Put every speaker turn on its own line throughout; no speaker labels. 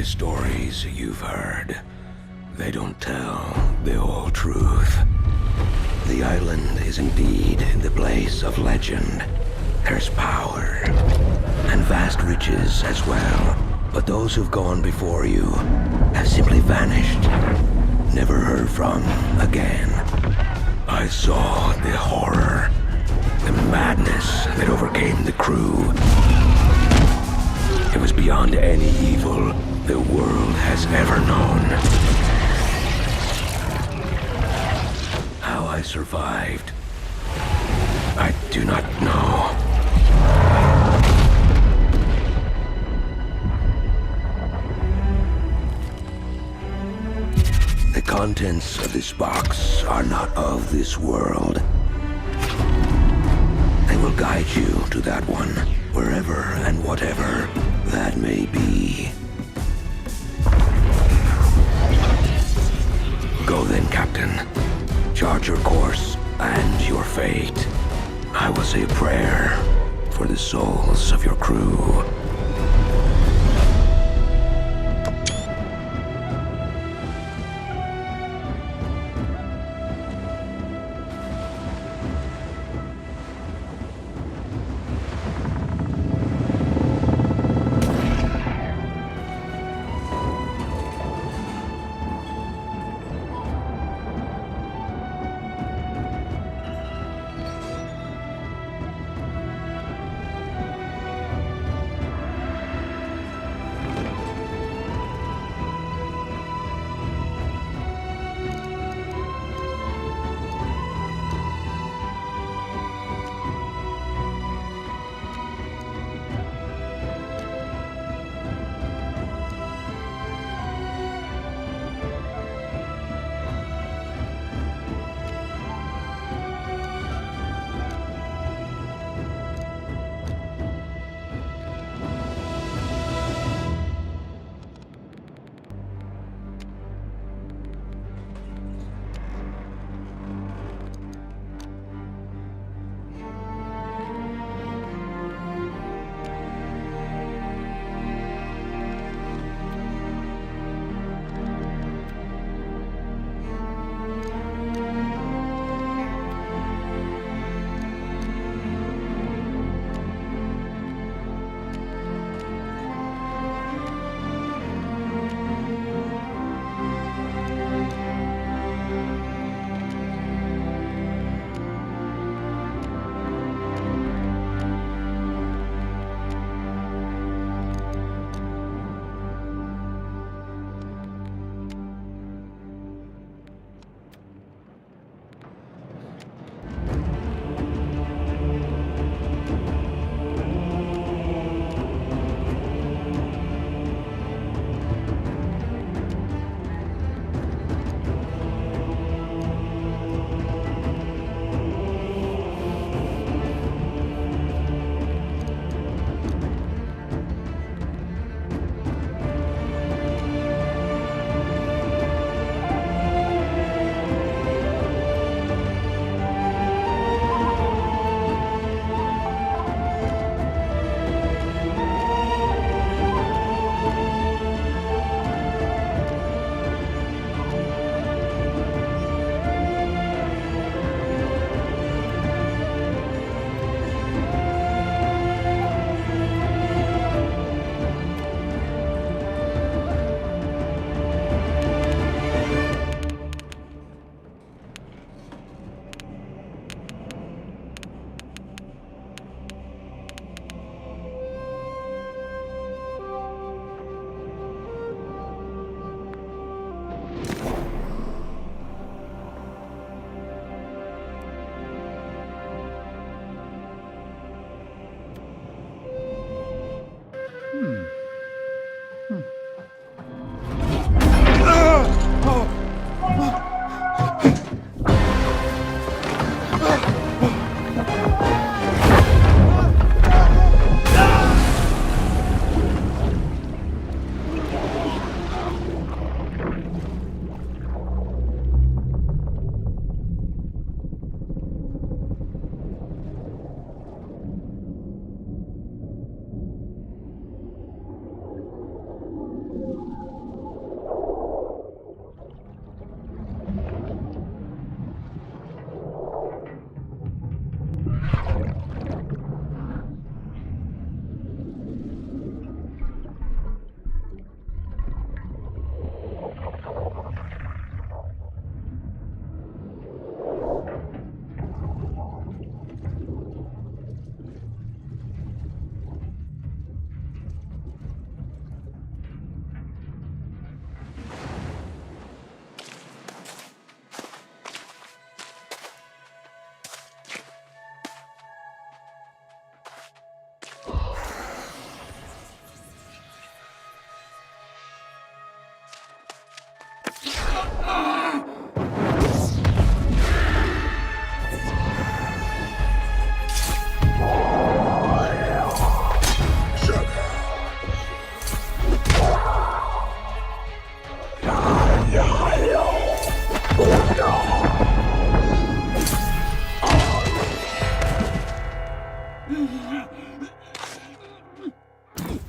the stories you've heard. They don't tell the whole truth. The island is indeed the place of legend. There's power, and vast riches as well. But those who've gone before you have simply vanished, never heard from again. I saw the horror, the madness that overcame the crew. It was beyond any evil the world has ever known. How I survived, I do not know. The contents of this box are not of this world. They will guide you to that one, wherever and whatever that may be. Go then, Captain. Chart your course and your fate. I will say a prayer for the souls of your crew.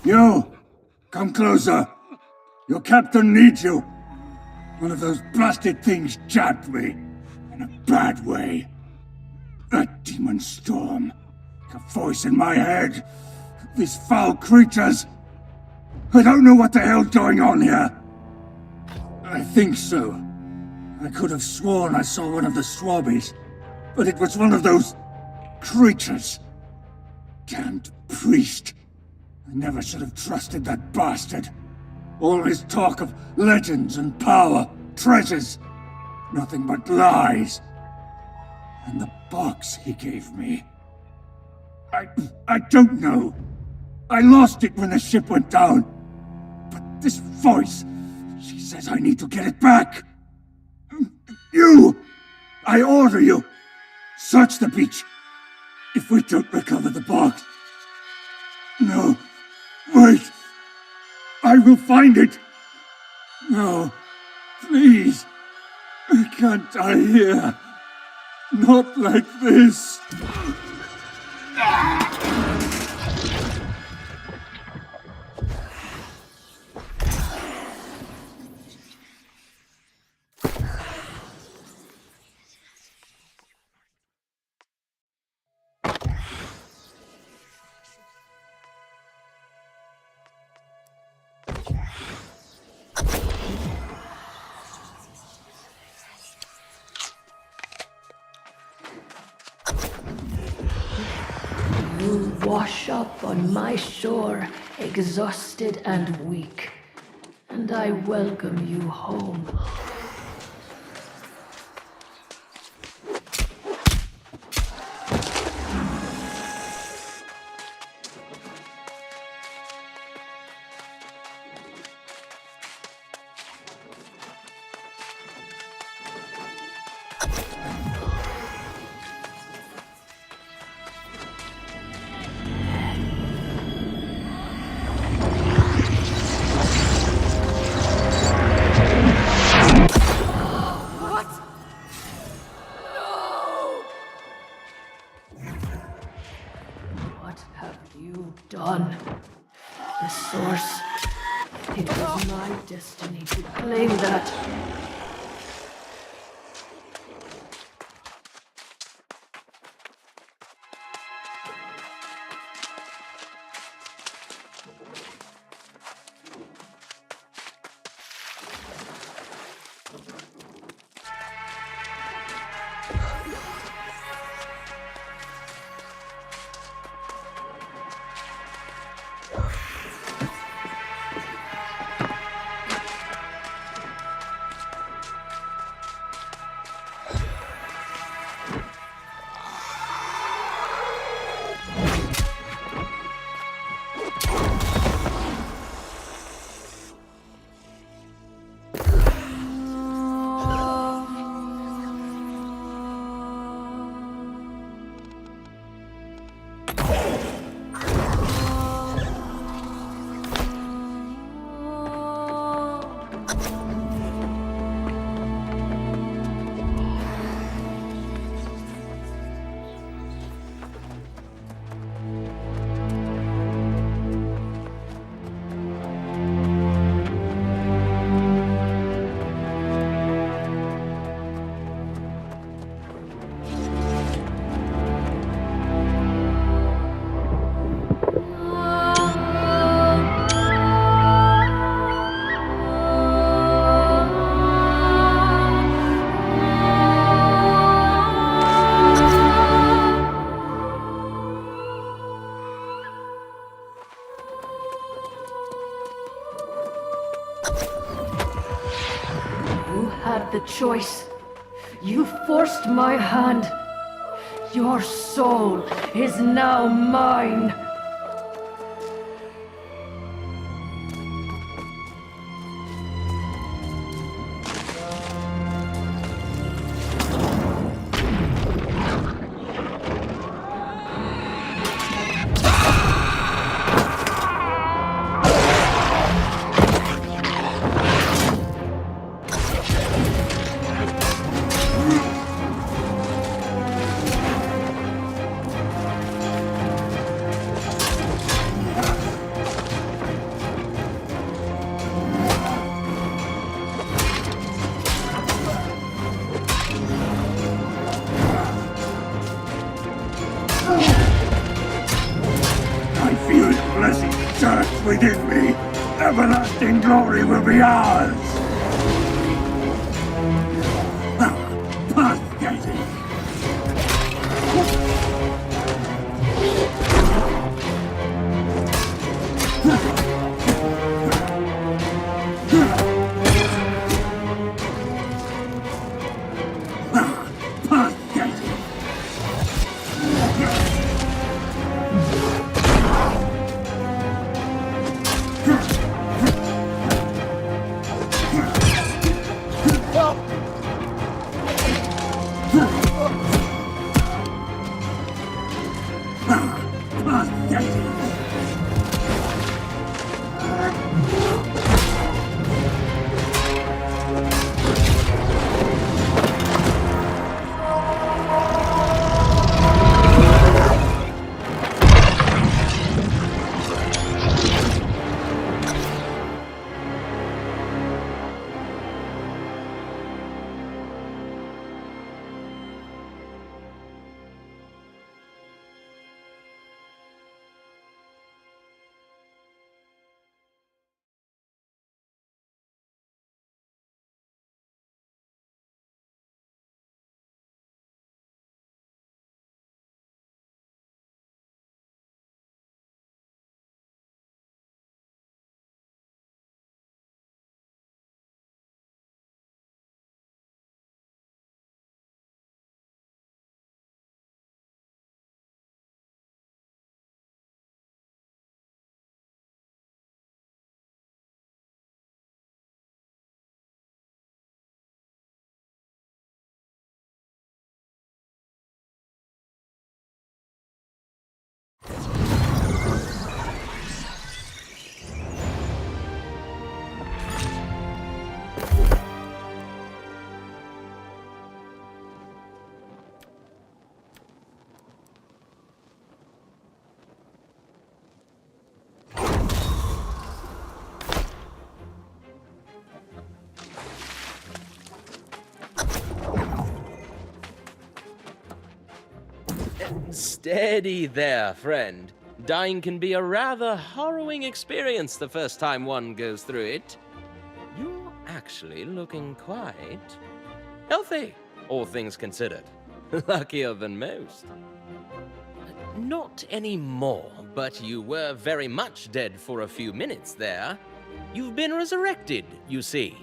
You! Come closer! Your captain needs you! One of those blasted things jabbed me. In a bad way. That demon storm. A voice in my head. These foul creatures. I don't know what the hell's going on here. I think so. I could have sworn I saw one of the swabbies. But it was one of those creatures. Damned priest. I never should have trusted that bastard. All his talk of legends and power, treasures. Nothing but lies. And the box he gave me. I don't know. I lost it when the ship went down. But this voice, she says I need to get it back. You! I order you! Search the beach. If we don't recover the box... No. Wait. I will find it. No. Please. I can't die here. Not like this.
You wash up on my shore, exhausted and weak, and I welcome you home. Done. The source. It was my destiny to claim that. The choice. You forced my hand. Your soul is now mine.
Search within me. Everlasting glory will be ours. Pathetic.
Steady there, friend. Dying can be a rather harrowing experience the first time one goes through it. You're actually looking quite healthy, all things considered. Luckier than most. Not anymore, but you were very much dead for a few minutes there. You've been resurrected, you see.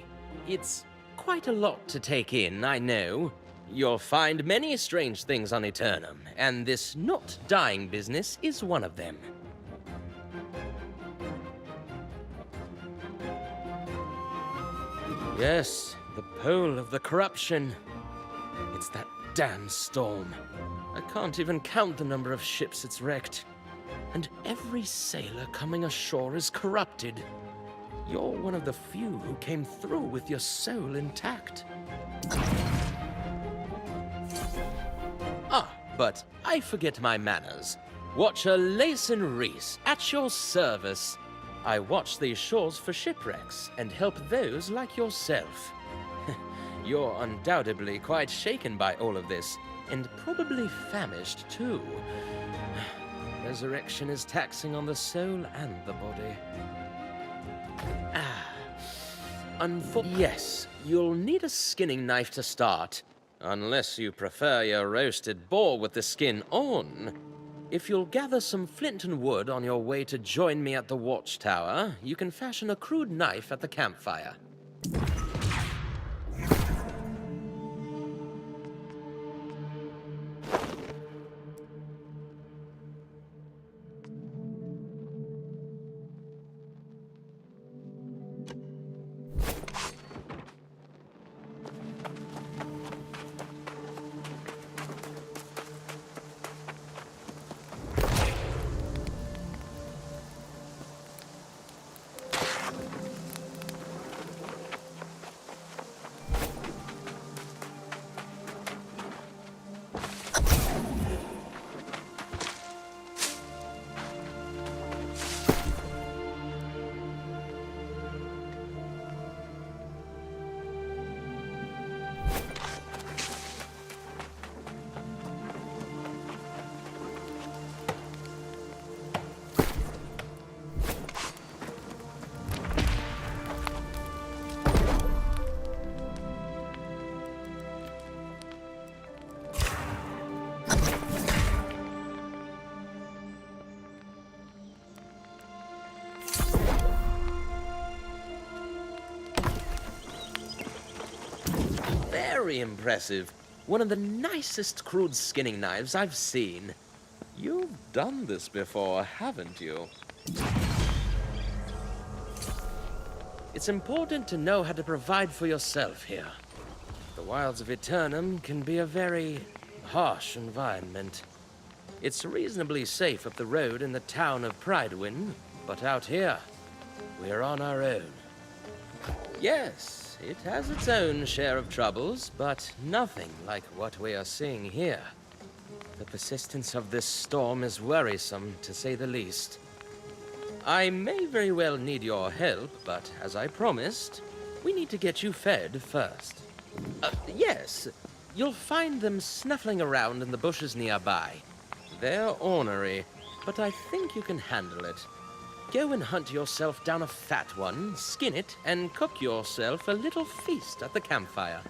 It's quite a lot to take in, I know. You'll find many strange things on Aeternum, and this not dying business is one of them. Yes, the pole of the corruption. It's that damn storm. I can't even count the number of ships it's wrecked. And every sailor coming ashore is corrupted. You're one of the few who came through with your soul intact. Ah, but I forget my manners. Watcher Layson Reese, at your service. I watch these shores for shipwrecks and help those like yourself. You're undoubtedly quite shaken by all of this, and probably famished too. Resurrection is taxing on the soul and the body. Yes, you'll need a skinning knife to start. Unless you prefer your roasted boar with the skin on. If you'll gather some flint and wood on your way to join me at the watchtower, you can fashion a crude knife at the campfire. very impressive. One of the nicest crude skinning knives I've seen. You've done this before, haven't you? It's important to know how to provide for yourself here. The wilds of Aeternum can be a very harsh environment. It's reasonably safe up the road in the town of Pridewind, but out here, we're on our own. Yes, it has its own share of troubles, but nothing like what we are seeing here. The persistence of this storm is worrisome, to say the least. I may very well need your help, but as I promised, we need to get you fed first. Yes, you'll find them snuffling around in the bushes nearby. They're ornery, but I think you can handle it. Go and hunt yourself down a fat one, skin it, and cook yourself a little feast at the campfire.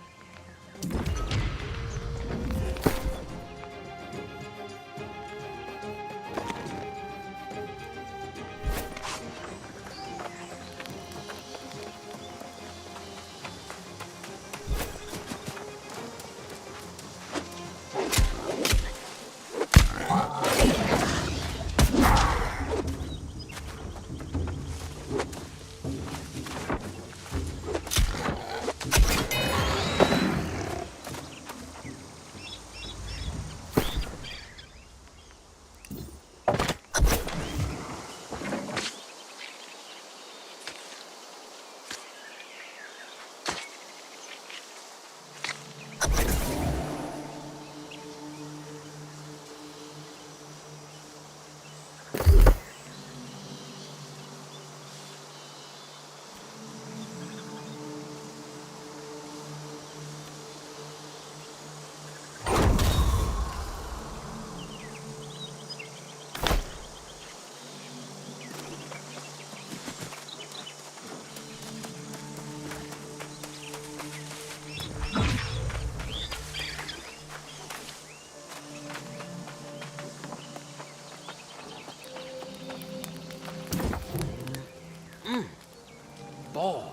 Boar.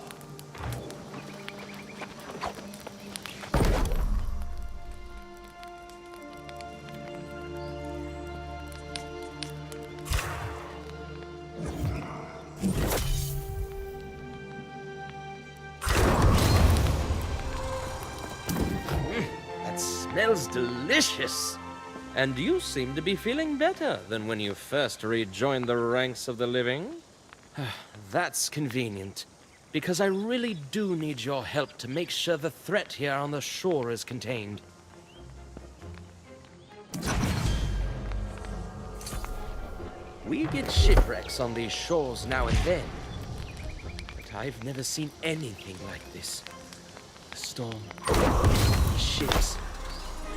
That smells delicious. And you seem to be feeling better than when you first rejoined the ranks of the living. That's convenient, because I really do need your help to make sure the threat here on the shore is contained. We get shipwrecks on these shores now and then, but I've never seen anything like this. A storm, ships,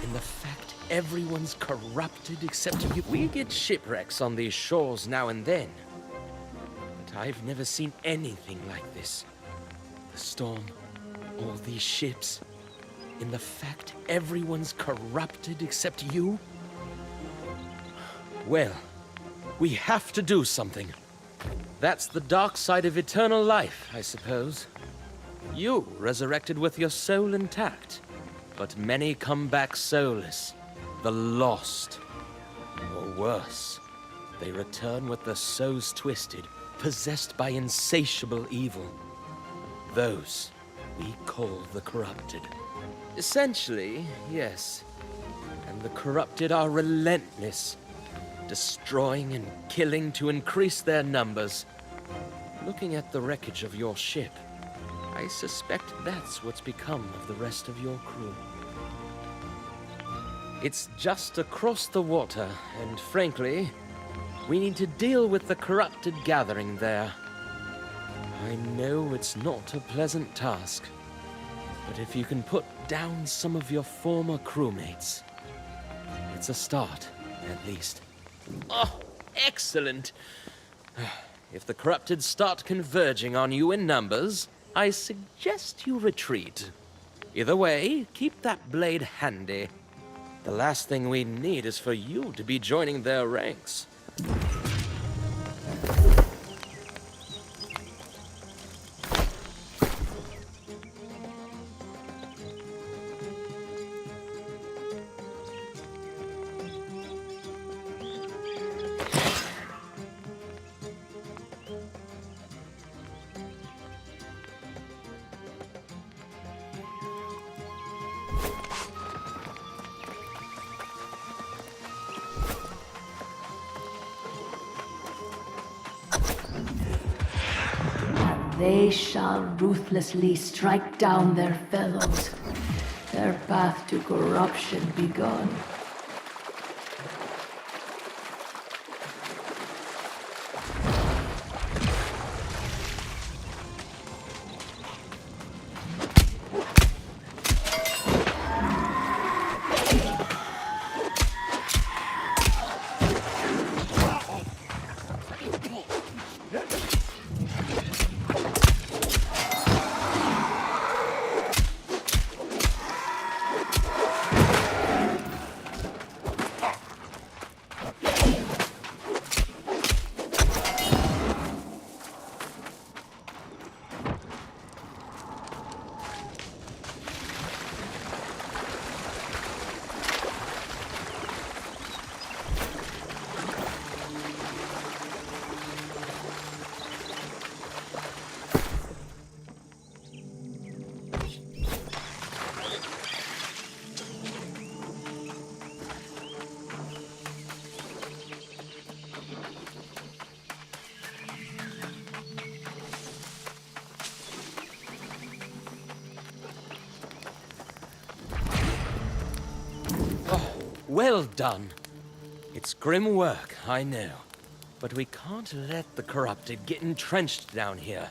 and the fact everyone's corrupted except you. We get shipwrecks on these shores now and then, I've never seen anything like this. The storm, all these ships, and the fact everyone's corrupted except you? Well, we have to do something. That's the dark side of eternal life, I suppose. You resurrected with your soul intact, but many come back soulless, the lost. Or worse, they return with their souls twisted, possessed by insatiable evil. Those we call the corrupted. Essentially, yes. And the corrupted are relentless, destroying and killing to increase their numbers. Looking at the wreckage of your ship, I suspect that's what's become of the rest of your crew. It's just across the water, and frankly, we need to deal with the corrupted gathering there. I know it's not a pleasant task, but if you can put down some of your former crewmates, it's a start, at least. Oh, excellent! If the corrupted start converging on you in numbers, I suggest you retreat. Either way, keep that blade handy. The last thing we need is for you to be joining their ranks.
they shall ruthlessly strike down their fellows, their path to corruption begun.
Well done. It's grim work, I know. But we can't let the corrupted get entrenched down here.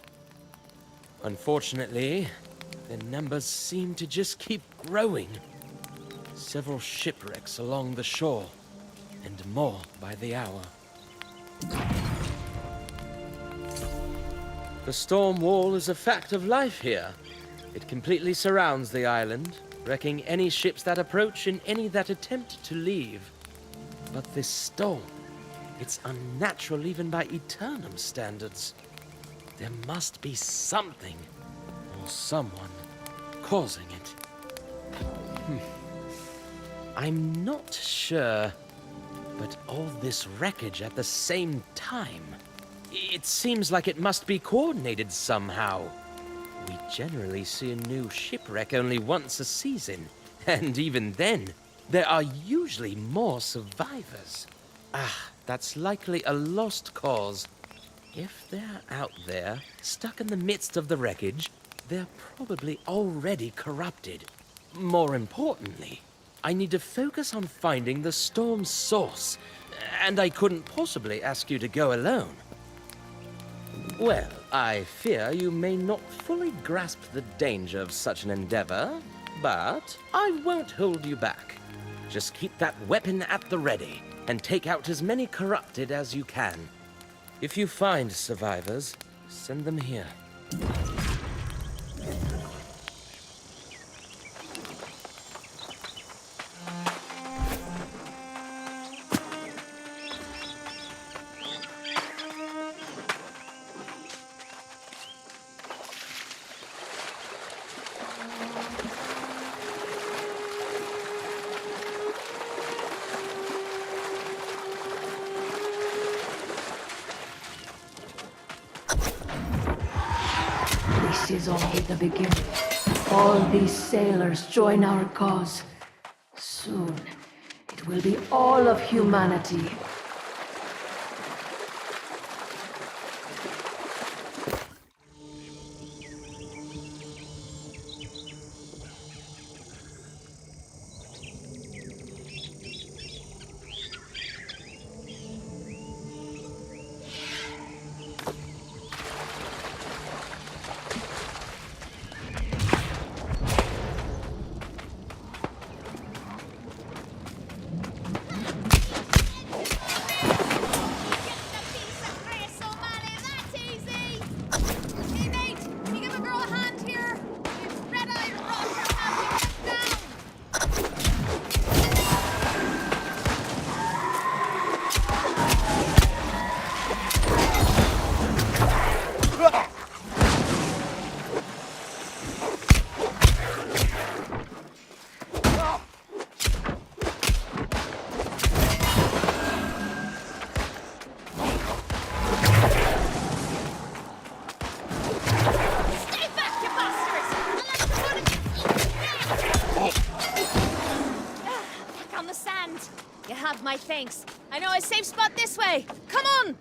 Unfortunately, their numbers seem to just keep growing. Several shipwrecks along the shore, and more by the hour. The storm wall is a fact of life here. It completely surrounds the island, wrecking any ships that approach and any that attempt to leave. But this storm, it's unnatural even by Aeternum standards. There must be something, or someone, causing it. I'm not sure, but all this wreckage at the same time, it seems like it must be coordinated somehow. We generally see a new shipwreck only once a season, and even then, there are usually more survivors. That's likely a lost cause. If they're out there, stuck in the midst of the wreckage, they're probably already corrupted. More importantly, I need to focus on finding the storm's source, and I couldn't possibly ask you to go alone. Well, I fear you may not fully grasp the danger of such an endeavor, but I won't hold you back. Just keep that weapon at the ready, and take out as many corrupted as you can. If you find survivors, send them here.
This is only the beginning. All these sailors join our cause. Soon, it will be all of humanity.
My thanks. I know a safe spot this way. Come on!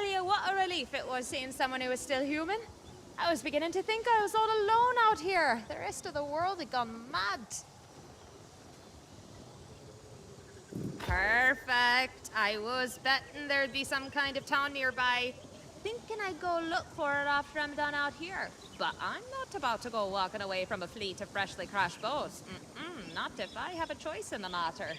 tell you what a relief it was seeing someone who was still human. I was beginning to think I was all alone out here. The rest of the world had gone mad. Perfect. I was betting there'd be some kind of town nearby. Thinking I'd go look for it after I'm done out here. But I'm not about to go walking away from a fleet of freshly crashed boats. Not if I have a choice in the matter.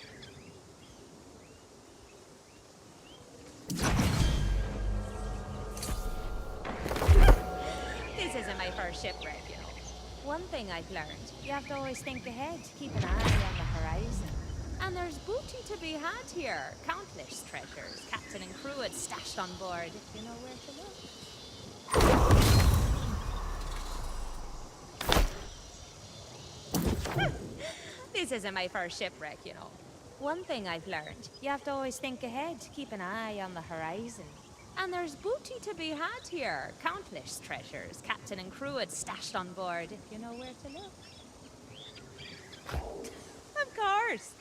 This isn't my first shipwreck, you know. One thing I've learned, you have to always think ahead, keep an eye on the horizon. And there's booty to be had here. Countless treasures, captain and crew had stashed on board, if you know where to look. This isn't my first shipwreck, you know. One thing I've learned, you have to always think ahead, keep an eye on the horizon. And there's booty to be had here. Countless treasures, captain and crew had stashed on board, if you know where to look. Of course.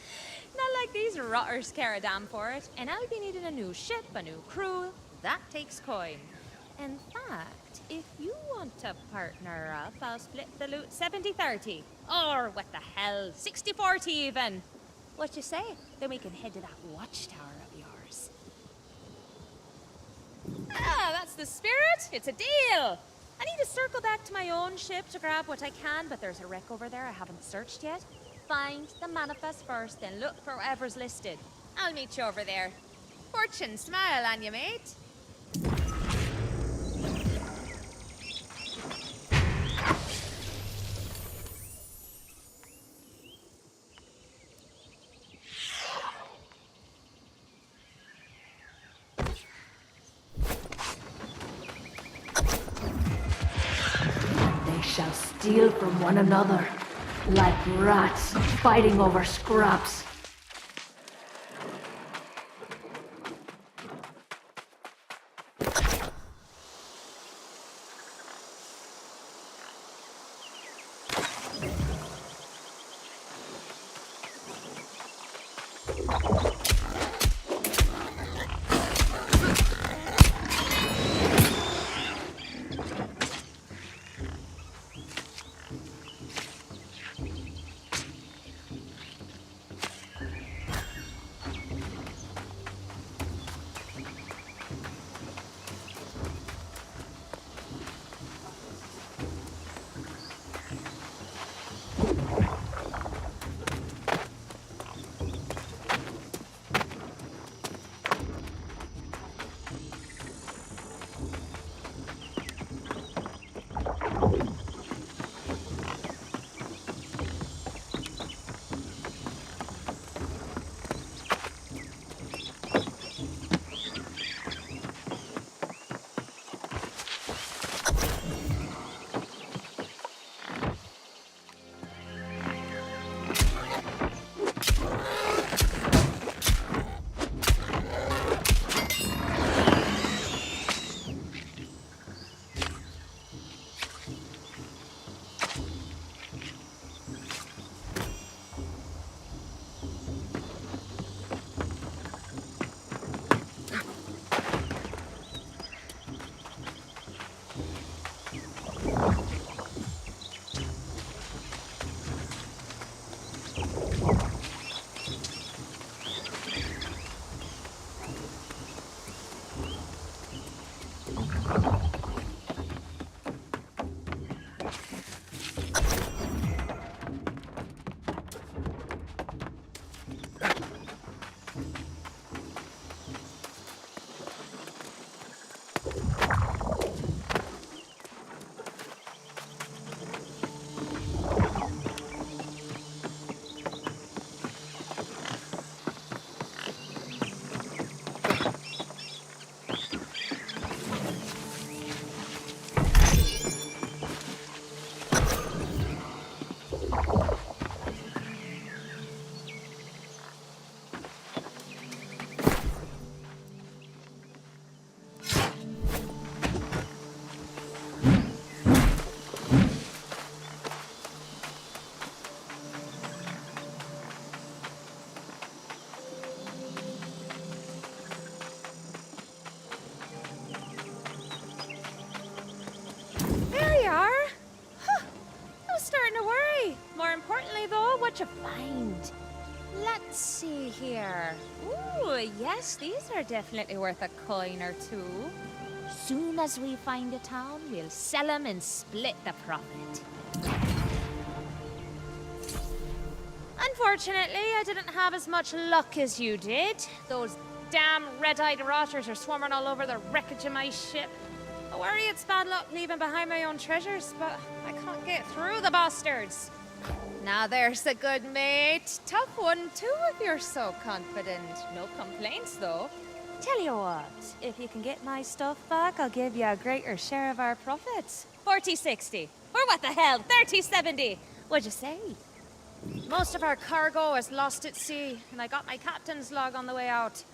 Not like these rotters care a damn for it. And I'll be needing a new ship, a new crew. That takes coin. In fact, if you want to partner up, I'll split the loot 70-30. Or what the hell, 60-40 even. What you say? Then we can head to that watchtower of yours. Ah, that's the spirit. It's a deal. I need to circle back to my own ship to grab what I can, but there's a wreck over there I haven't searched yet. Find the manifest first, then look for whatever's listed. I'll meet you over there. Fortune smile on you, mate.
They shall steal from one another, like rats fighting over scraps.
mind. Let's see here. Ooh, yes, these are definitely worth a coin or two. Soon as we find a town, we'll sell them and split the profit. Unfortunately, I didn't have as much luck as you did. Those damn red-eyed rotters are swarming all over the wreckage of my ship. I worry it's bad luck leaving behind my own treasures, but I can't get through the bastards. Now there's a good mate. Tough one too if you're so confident. No complaints though. Tell you what, if you can get my stuff back, I'll give you a greater share of our profits. 40-60. Or what the hell, 30-70. What'd you say? Most of our cargo is lost at sea, and I got my captain's log on the way out.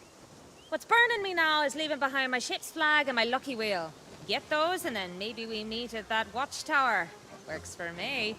What's burning me now is leaving behind my ship's flag and my lucky wheel. Get those, and then maybe we meet at that watchtower. Works for me.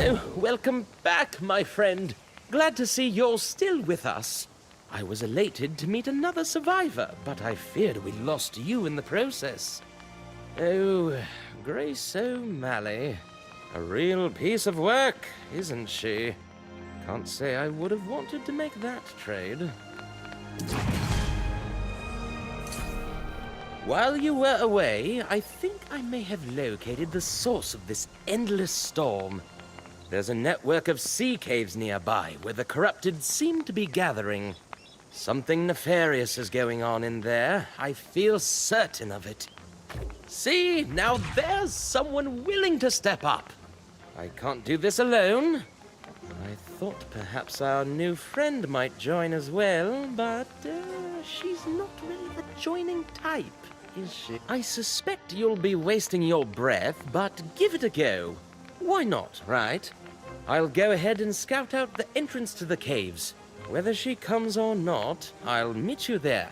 Oh, welcome back, my friend. Glad to see you're still with us. I was elated to meet another survivor, but I feared we lost you in the process. Oh, Grace O'Malley. A real piece of work, isn't she? Can't say I would have wanted to make that trade. While you were away, I think I may have located the source of this endless storm. There's a network of sea caves nearby where the corrupted seem to be gathering. Something nefarious is going on in there. I feel certain of it. See, now there's someone willing to step up. I can't do this alone. I thought perhaps our new friend might join as well, but she's not really the joining type, is she? I suspect you'll be wasting your breath, but give it a go. Why not, right? I'll go ahead and scout out the entrance to the caves. Whether she comes or not, I'll meet you there.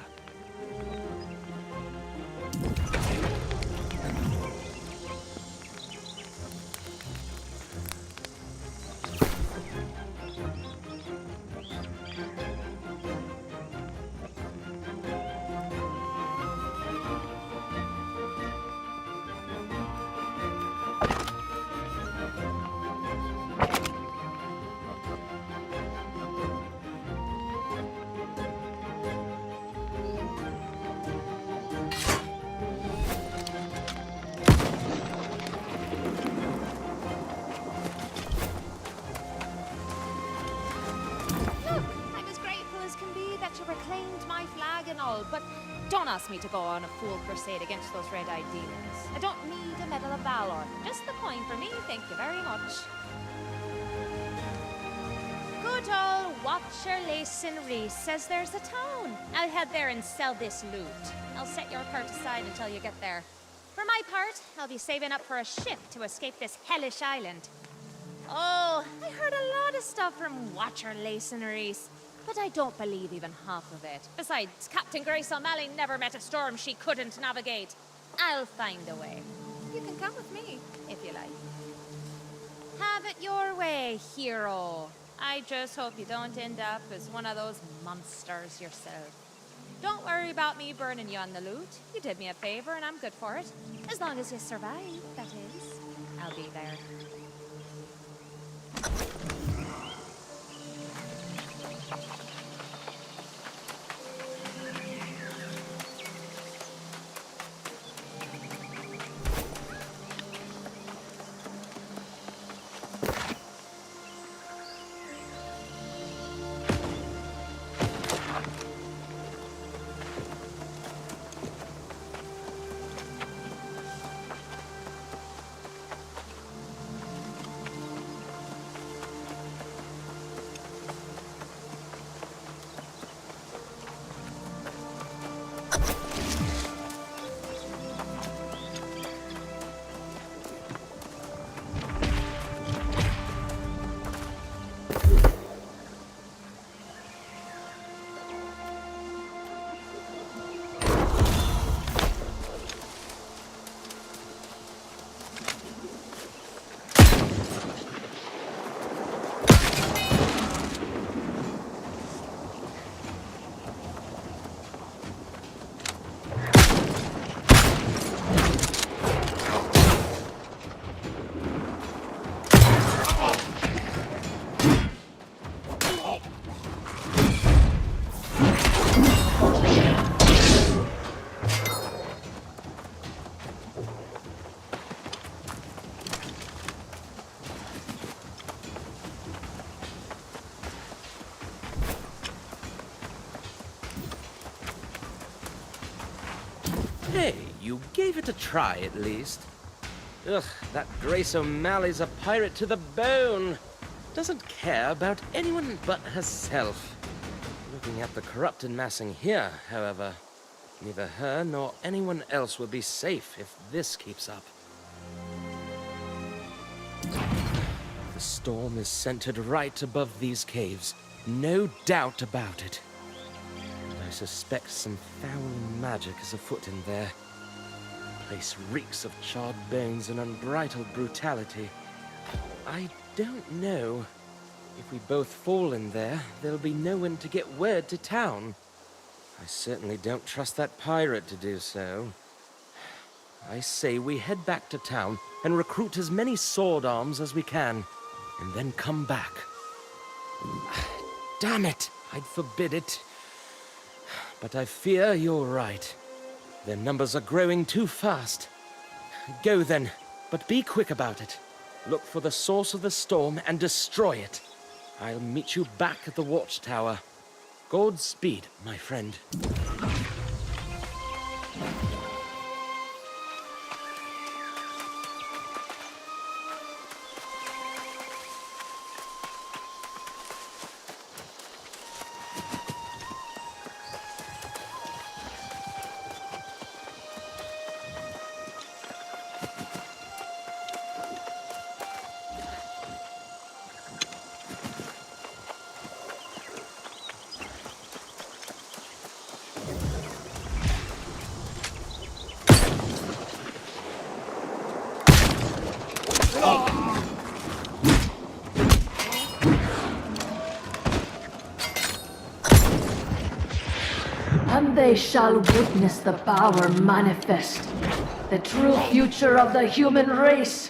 But don't ask me to go on a fool crusade against those red-eyed demons. I don't need a Medal of Valor. Just the coin for me, thank you very much. Good old Watcher Lacen Reese says there's a town. I'll head there and sell this loot. I'll set your cart aside until you get there. For my part, I'll be saving up for a ship to escape this hellish island. Oh, I heard a lot of stuff from Watcher Lacen Reese. But I don't believe even half of it. Besides, Captain Grace O'Malley never met a storm she couldn't navigate. I'll find a way. You can come with me, if you like. Have it your way, hero. I just hope you don't end up as one of those monsters yourself. Don't worry about me burning you on the loot. You did me a favor and I'm good for it. As long as you survive, that is. I'll be there. Hey, you gave it a try at least. Ugh, that Grace O'Malley's a pirate to the bone. Doesn't care about anyone but herself. Looking at the corrupted massing here, however, neither her nor anyone else will be safe if this keeps up. The storm is centered right above these caves. No doubt about it. I suspect some foul magic is afoot in there. The place reeks of charred bones and unbridled brutality. I
don't know. If we both fall in there, there'll be no one to get word to town. I certainly don't trust that pirate to do so. I say we head back to town and recruit as many sword arms as we can, and then come back. Damn it! I'd forbid it. But I fear you're right. Their numbers are growing too fast. Go then, but be quick about it. Look for the source of the storm and destroy it. I'll meet you back at the watchtower. Godspeed, my friend.
And they shall witness the power manifest, the true future of the human race.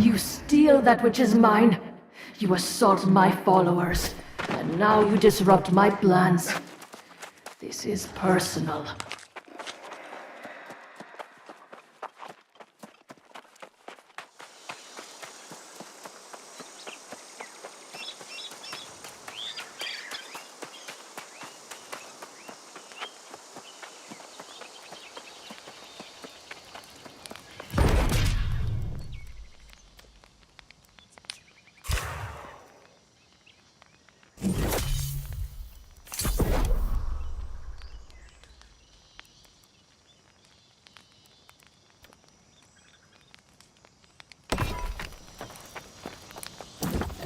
You steal that which is mine. You assault my followers. And now you disrupt my plans. This is personal.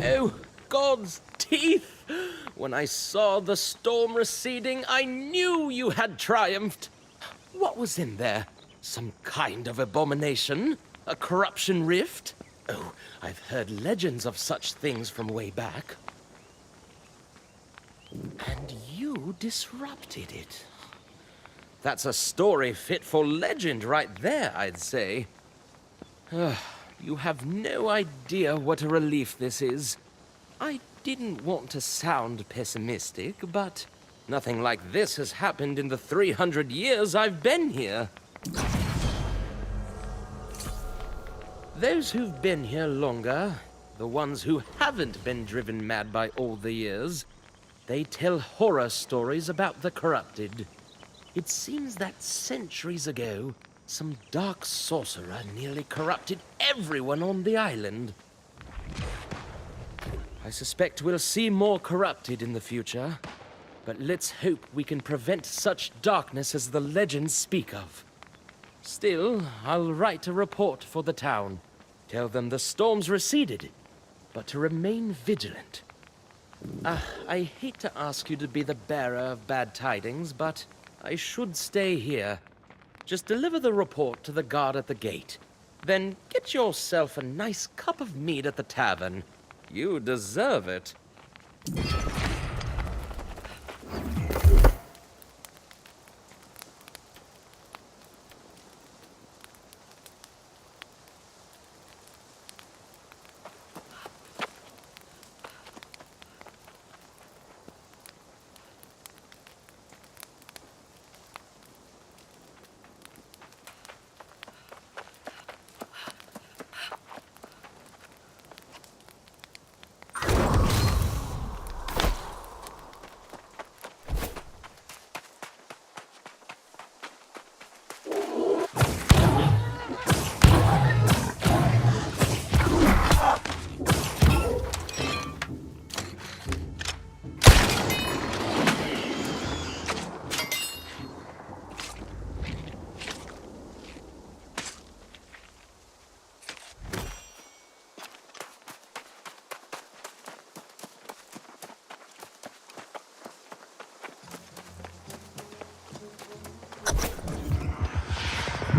Oh, God's teeth! When I saw the storm receding, I knew you had triumphed. What was in there? Some kind of abomination? A corruption rift? Oh, I've heard legends of such things from way back. And you disrupted it. That's a story fit for legend right there, I'd say. You have no idea what a relief this is. I didn't want to sound pessimistic, but nothing like this has happened in the 300 years I've been here. Those who've been here longer, the ones who haven't been driven mad by all the years, they tell horror stories about the corrupted. It seems that centuries ago, some dark sorcerer nearly corrupted everyone on the island. I suspect we'll see more corrupted in the future, but let's hope we can prevent such darkness as the legends speak of. Still, I'll write a report for the town. Tell them the storm's receded, but to remain vigilant. I hate to ask you to be the bearer of bad tidings, but I should stay here. Just deliver the report to the guard at the gate. Then get yourself a nice cup of mead at the tavern. You deserve it.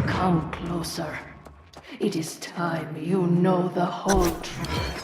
Come closer. It is time you know the whole truth.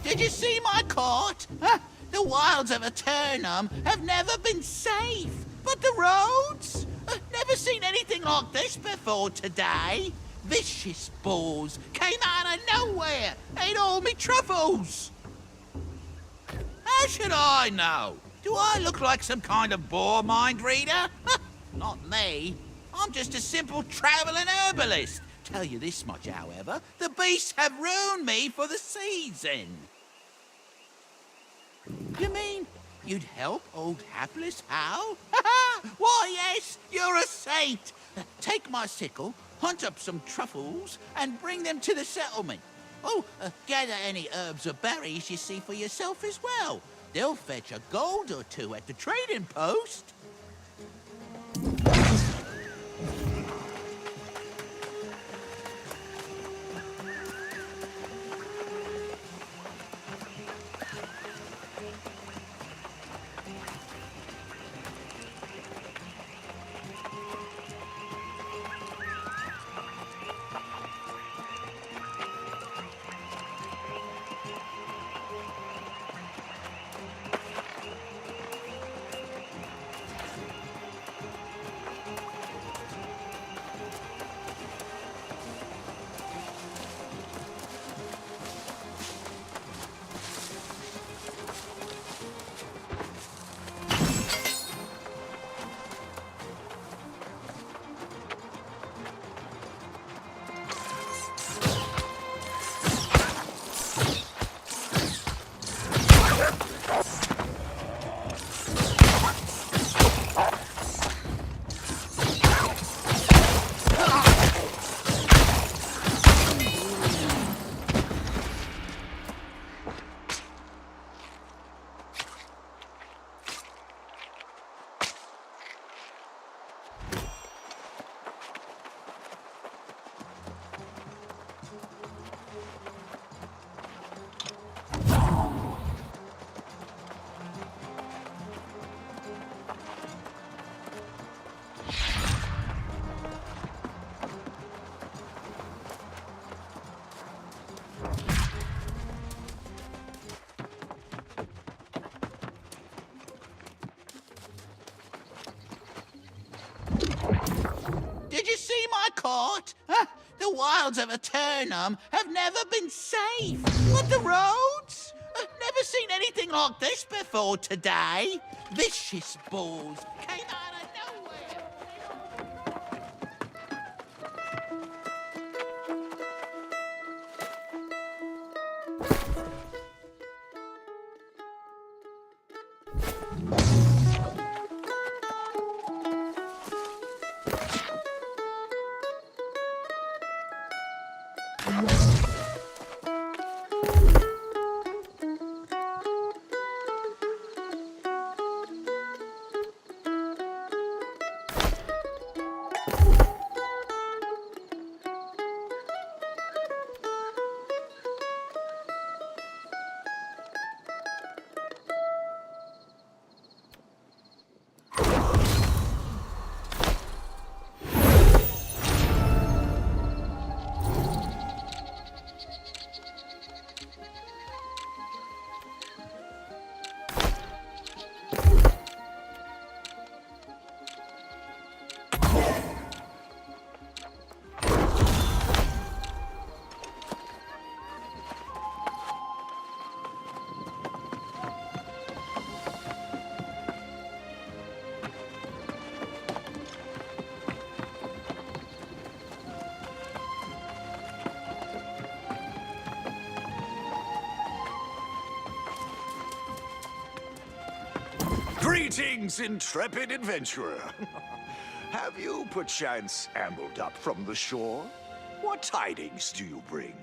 Did you see my court? Huh? The wilds of Aeternum have never been safe. But the roads? Never seen anything like this before today. Vicious bulls, came out of nowhere, ate all me truffles. How should I know? Do I look like some kind of bore mind reader? Not me. I'm just a simple traveling herbalist. Tell you this much, however, the beasts have ruined me for the season. You mean you'd help old hapless Hal? Why, yes, you're a saint. Take my sickle, hunt up some truffles, and bring them to the settlement. Oh, gather any herbs or berries you see for yourself as well. They'll fetch a gold or two at the trading post. Did you see my court? The wilds of Aeternum have never been safe. But the roads? I've never seen anything like this before today. Vicious bulls came out of nowhere.
Greetings, intrepid adventurer. Have you perchance ambled up from the shore? What tidings do you bring?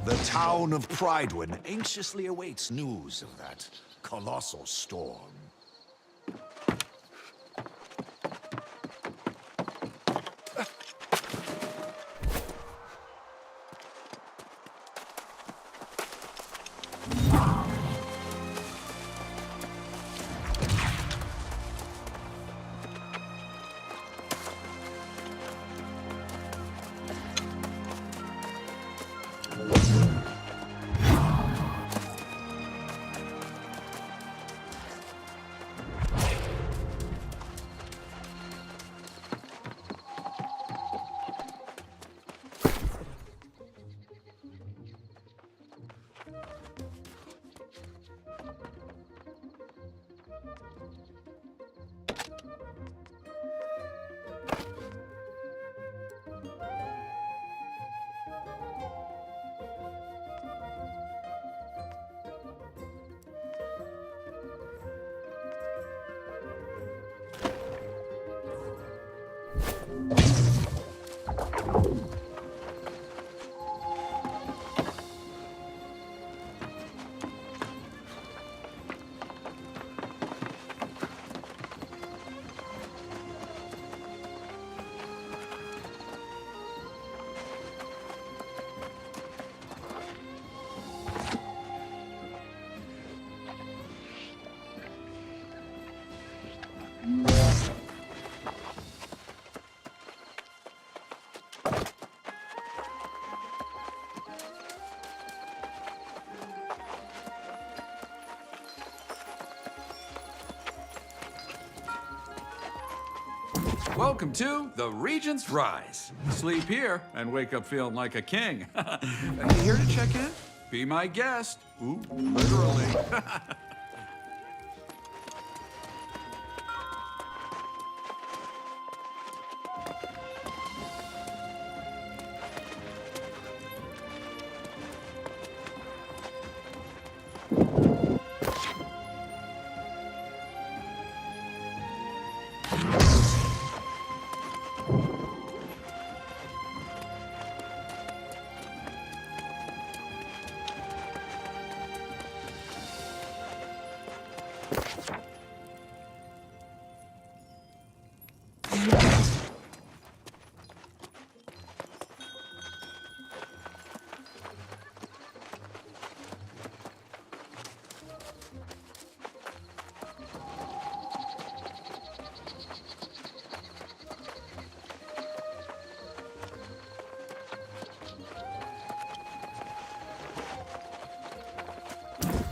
The town of Pridewin anxiously awaits news of that colossal storm.
Welcome to the Regent's Rise. Sleep here and wake up feeling like a king. Here to check in? Be my guest. Ooh, literally.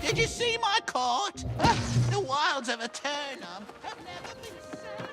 Did you see my court? The wilds of Aeternum have never been safe.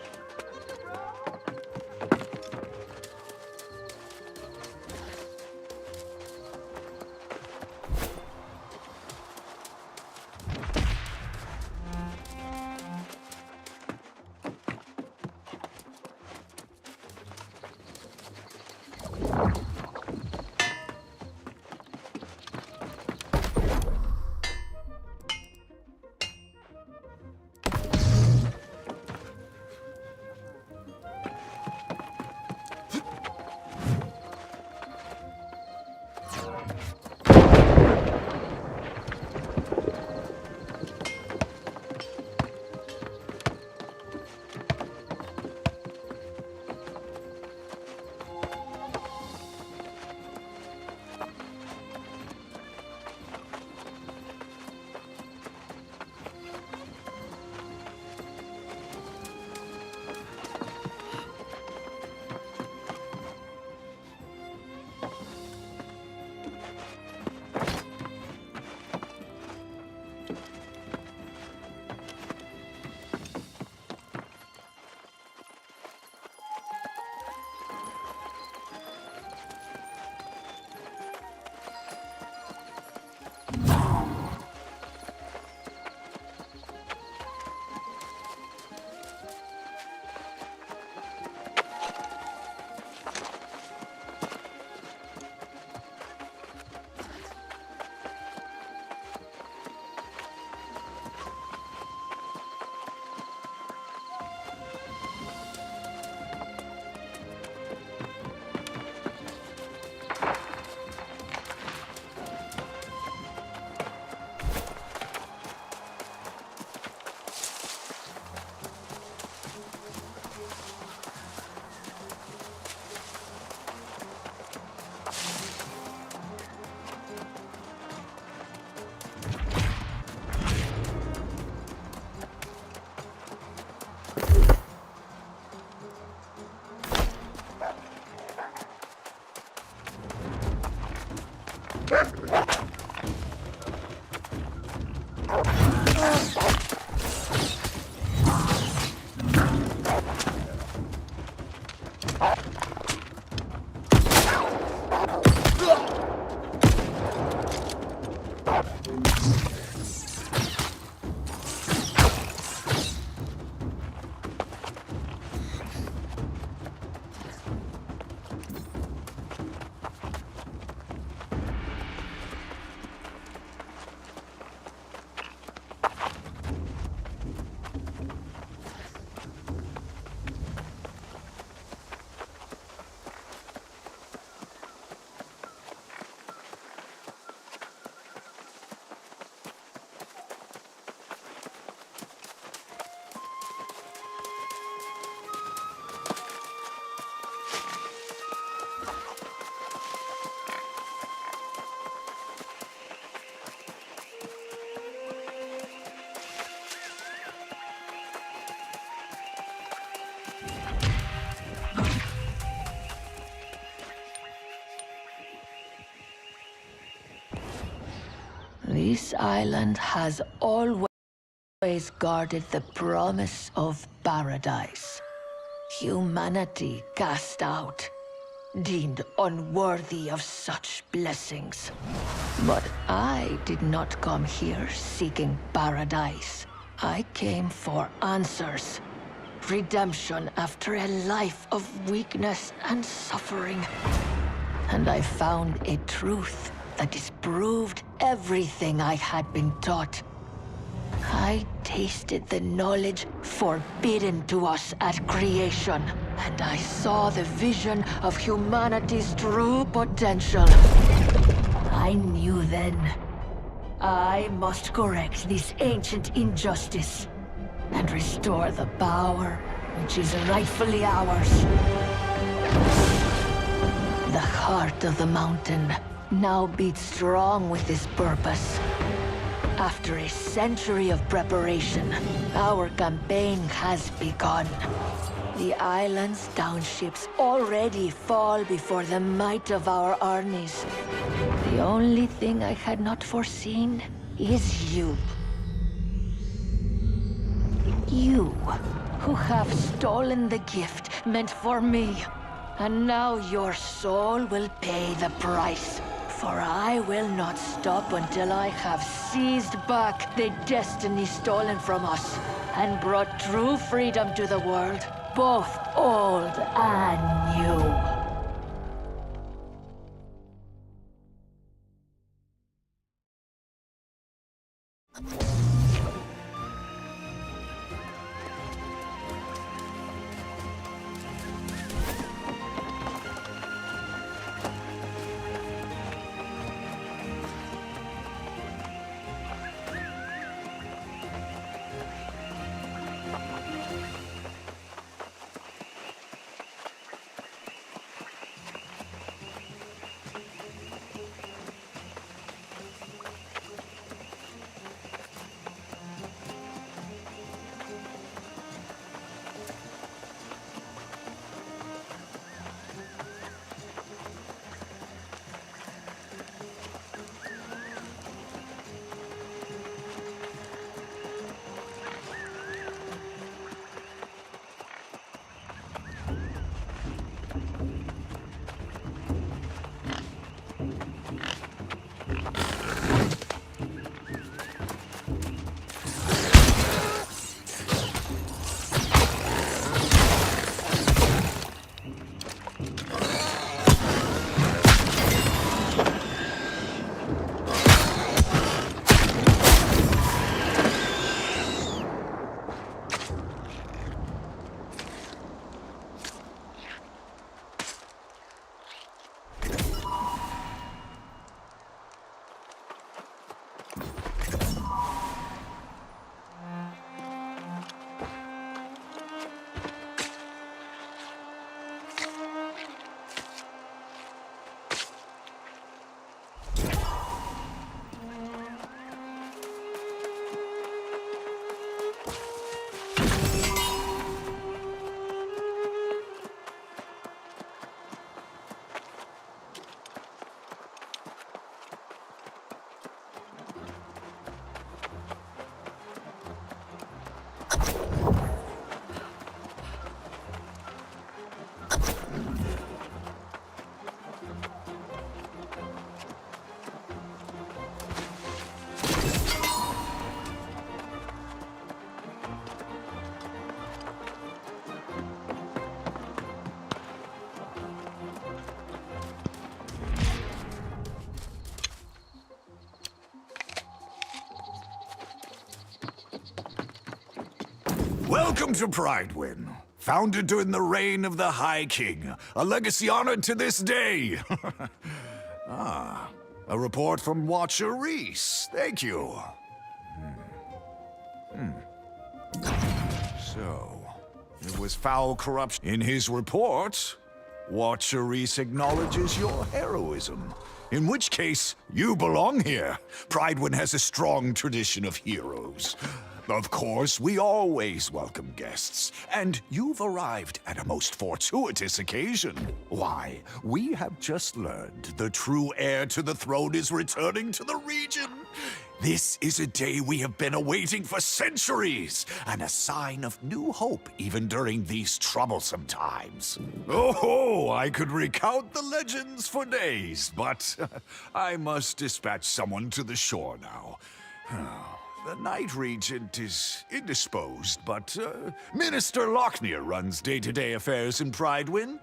This island has always guarded the promise of paradise. Humanity cast out, deemed unworthy of such blessings. But I did not come here seeking paradise. I came for answers. Redemption after a life of weakness and suffering. And I found a truth that disproved everything I had been taught. I tasted the knowledge forbidden to us at creation, and I saw the vision of humanity's true potential. I knew then, I must correct this ancient injustice and restore the power which is rightfully ours. The heart of the mountain now beats strong with this purpose. After a century of preparation, our campaign has begun. The island's townships already fall before the might of our armies. The only thing I had not foreseen is you. You, who have stolen the gift meant for me. And now your soul will pay the price. For I will not stop until I have seized back the destiny stolen from us and brought true freedom to the world, both old and new.
Welcome to Pridewind, founded during the reign of the High King, a legacy honored to this day. A report from Watcher Reese. Thank you. So, it was foul corruption. In his report, Watcher Reese acknowledges your heroism. In which case, you belong here. Pridewind has a strong tradition of heroes. Of course, we always welcome guests, and you've arrived at a most fortuitous occasion. Why, we have just learned the true heir to the throne is returning to the region. This is a day we have been awaiting for centuries, and a sign of new hope even during these troublesome times. Oh, I could recount the legends for days, but I must dispatch someone to the shore now. The Night Regent is indisposed, but Minister Lochner runs day-to-day affairs in Pridewind.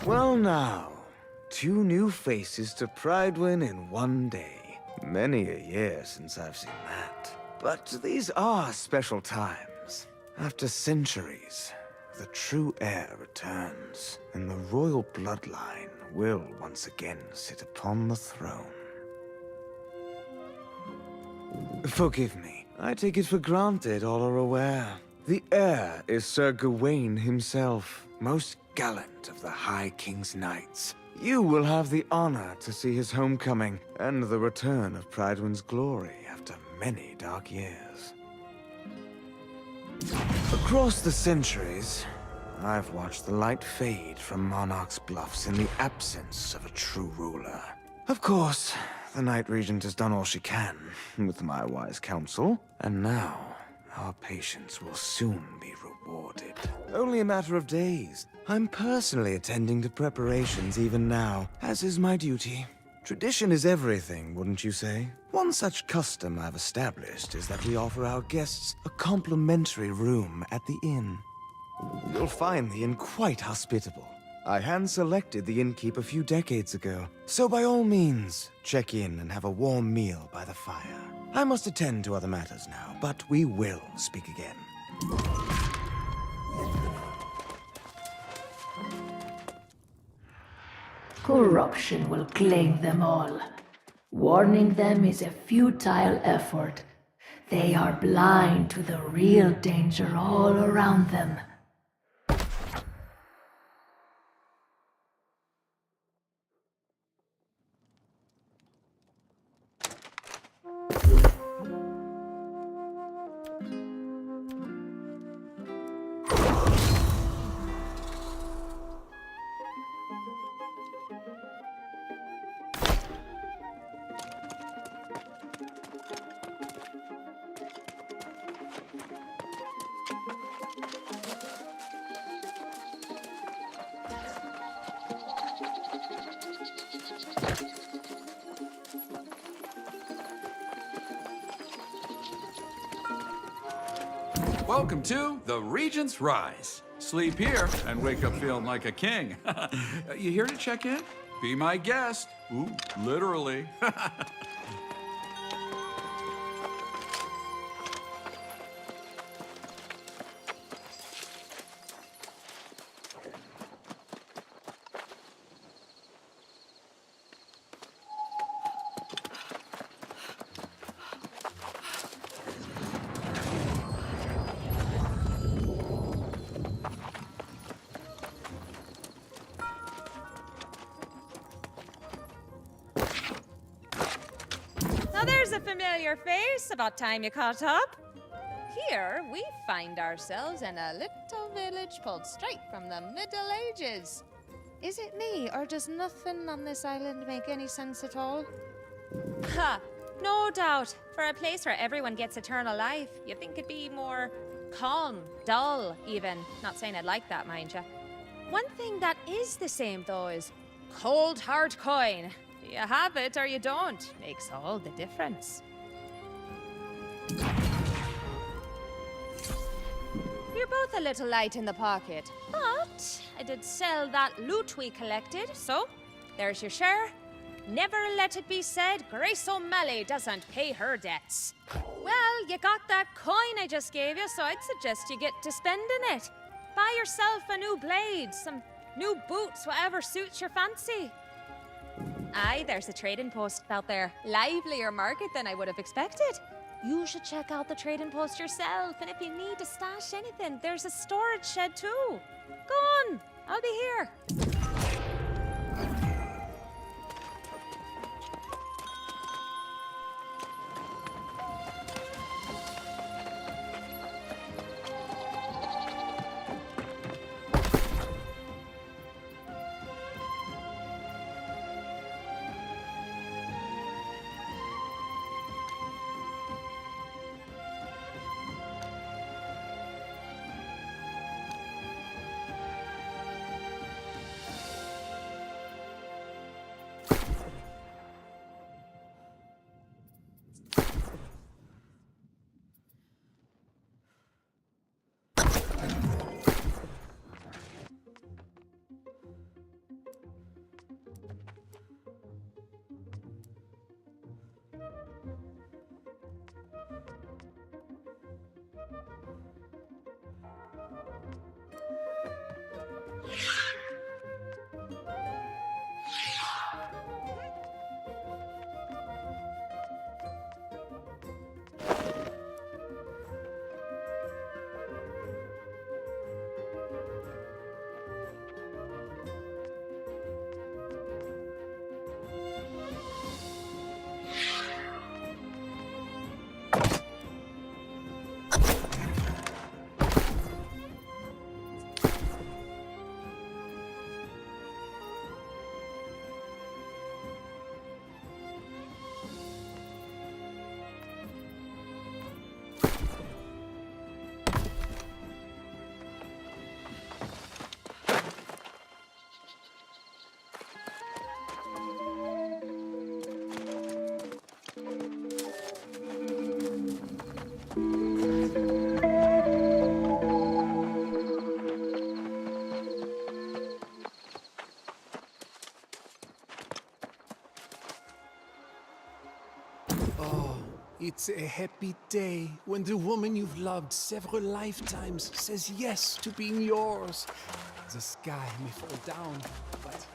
Well now, 2 new faces to Pridewind in one day. Many a year since I've seen that. But these are special times. After centuries, the true heir returns, and the royal bloodline will once again sit upon the throne. Forgive me, I take it for granted all are aware. The heir is Sir Gawain himself, most gallant of the High King's knights. You will have the honor to see his homecoming and the return of Pridewind's glory after many dark years. Across the centuries, I've watched the light fade from Monarch's bluffs in the absence of a true ruler. Of course, the Night Regent has done all she can with my wise counsel, and now our patience will soon be rewarded. Only a matter of days. I'm personally attending to preparations even now, as is my duty. Tradition is everything, wouldn't you say? One such custom I've established is that we offer our guests a complimentary room at the inn. You'll find the inn quite hospitable. I hand-selected the innkeep a few decades ago, so by all means, check in and have a warm meal by the fire. I must attend to other matters now, but we will speak again.
Corruption will claim them all. Warning them is a futile effort. They are blind to the real danger all around them.
Welcome to the Regent's Rise. Sleep here and wake up feeling like a king. You here to check in? Be my guest. Ooh, literally.
Now there's a familiar face. About time you caught up. Here we find ourselves in a little village pulled straight from the Middle Ages. Is it me, or does nothing on this island make any sense at all? Ha! No doubt. For a place where everyone gets eternal life, you'd think it'd be more calm, dull, even. Not saying I'd like that, mind ya. One thing that is the same, though, is cold hard coin. You have it or you don't. Makes all the difference. both a little light in the pocket, but I did sell that loot we collected, so there's your share. Never let it be said Grace O'Malley doesn't pay her debts. Well, you got that coin I just gave you, so I'd suggest you get to spending it. Buy yourself a new blade, some new boots, whatever suits your fancy. Aye, there's a trading post out there. Livelier market than I would have expected. You should check out the trading post yourself, and if you need to stash anything, there's a storage shed too. Go on, I'll be here.
It's a happy day when the woman you've loved several lifetimes says yes to being yours. The sky may fall down, but...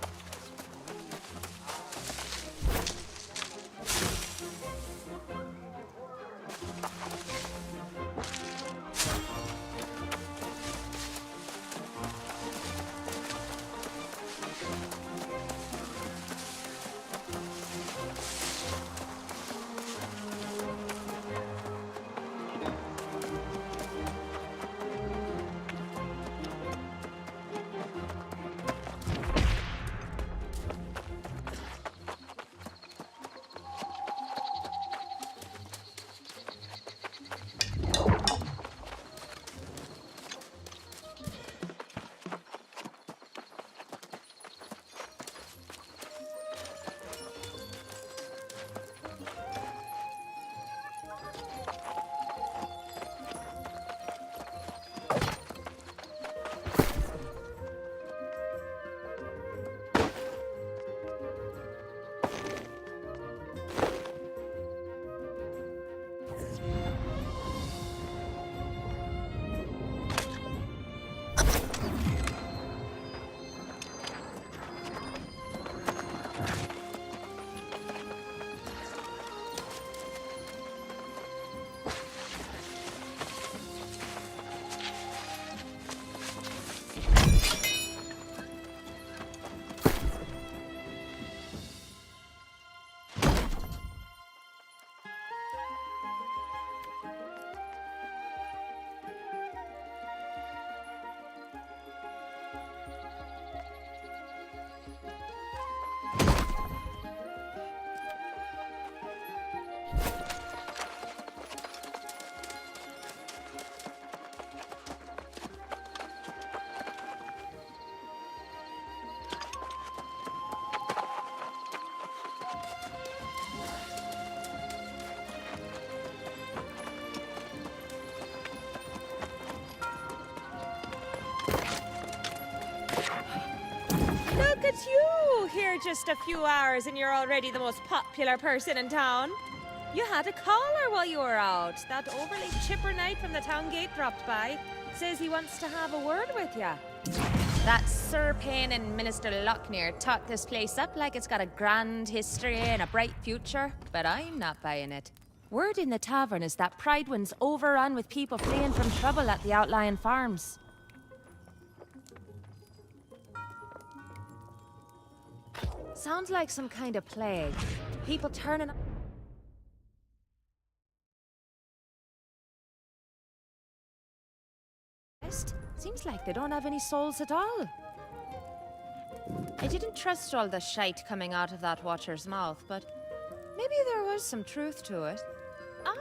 at you! Here just a few hours and you're already the most popular person in town. You had a caller while you were out. That overly chipper knight from the town gate dropped by. Says he wants to have a word with ya. That Sir Payne and Minister Locknear talk this place up like it's got a grand history and a bright future, but I'm not buying it. Word in the tavern is that Pridewin's overrun with people fleeing from trouble at the outlying farms. Sounds like some kind of plague. People turning up. Seems like they don't have any souls at all. I didn't trust all the shite coming out of that watcher's mouth, but maybe there was some truth to it.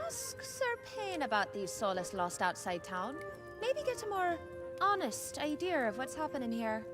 Ask Sir Payne about these soulless lost outside town. Maybe get a more honest idea of what's happening here.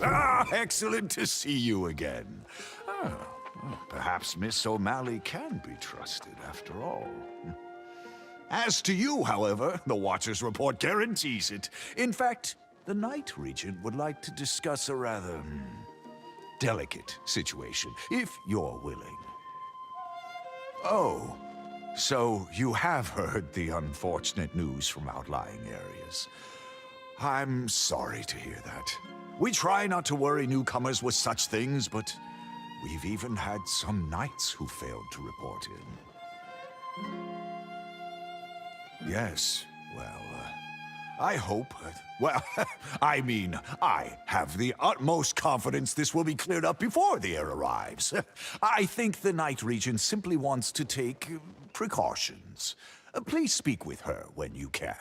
Ah, excellent to see you again. Perhaps Miss O'Malley can be trusted after all. As to you, however, the Watcher's report guarantees it. In fact, the Night Regent would like to discuss a rather delicate situation, if you're willing. Oh, so you have heard the unfortunate news from outlying areas. I'm sorry to hear that. We try not to worry newcomers with such things, but we've even had some knights who failed to report in. Yes, Well, I hope. Well, I mean, I have the utmost confidence this will be cleared up before the heir arrives. I think the Night Regent simply wants to take precautions. Please speak with her when you can.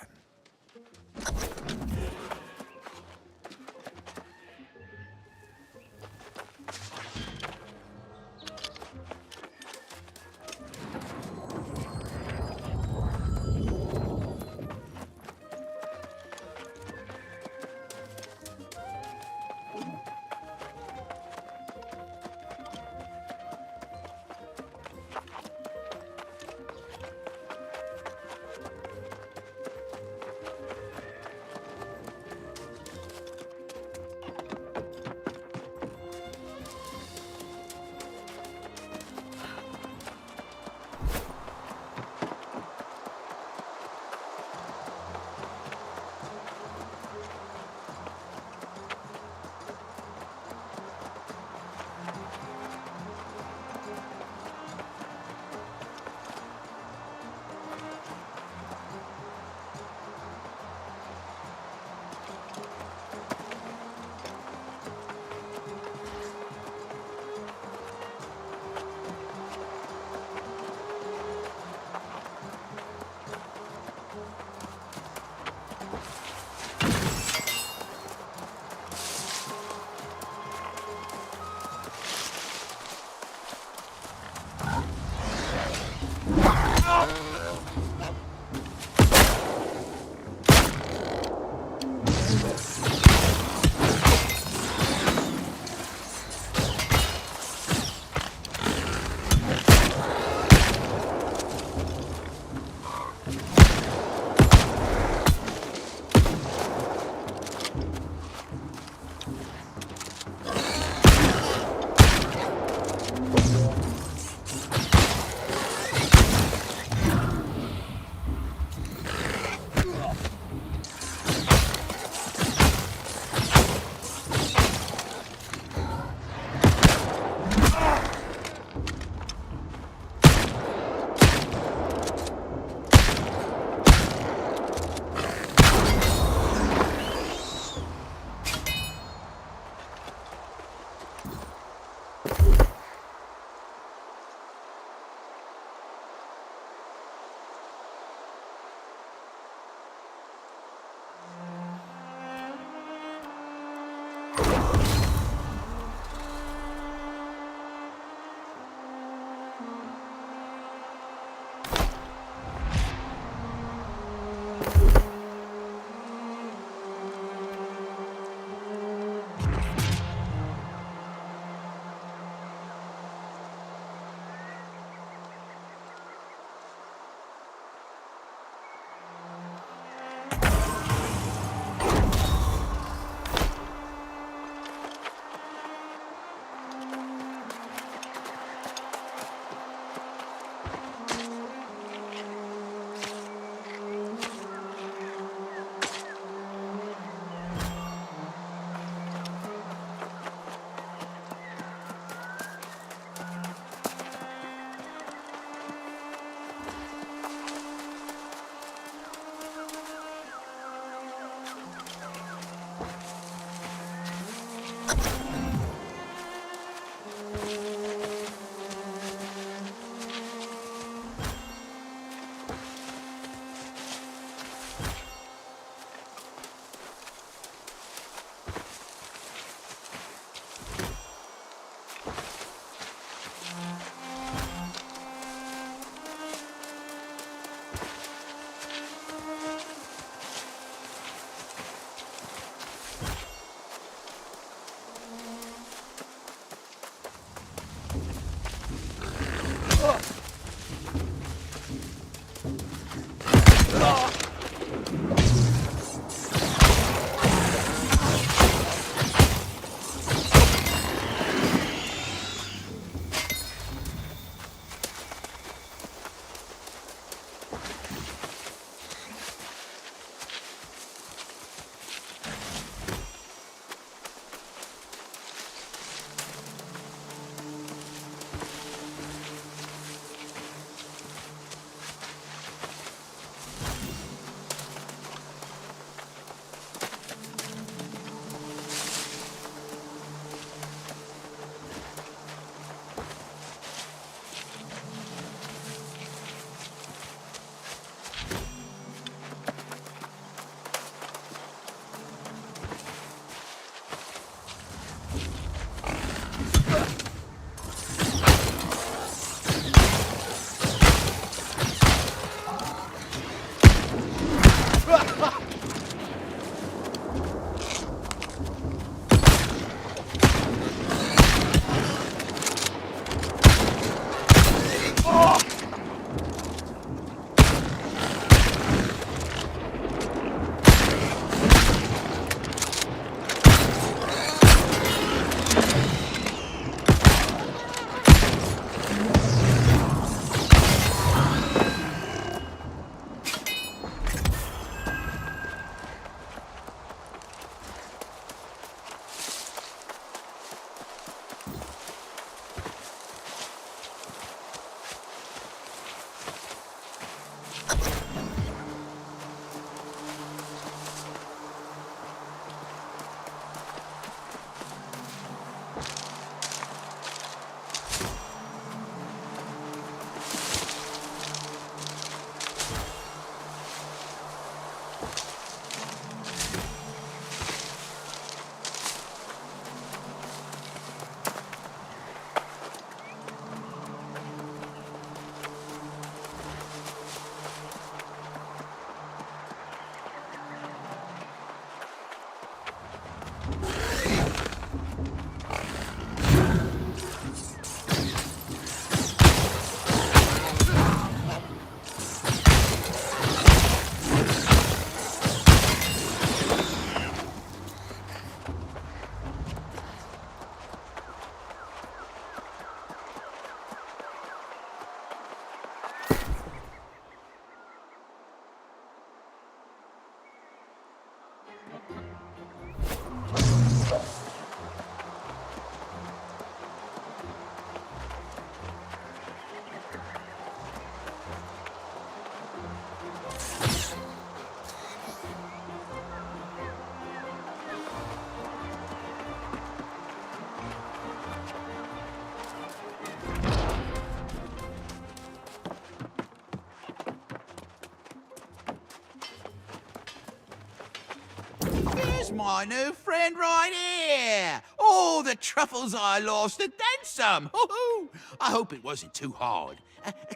my new friend right here. All the truffles I lost and then some. Hoo-hoo. I hope it wasn't too hard.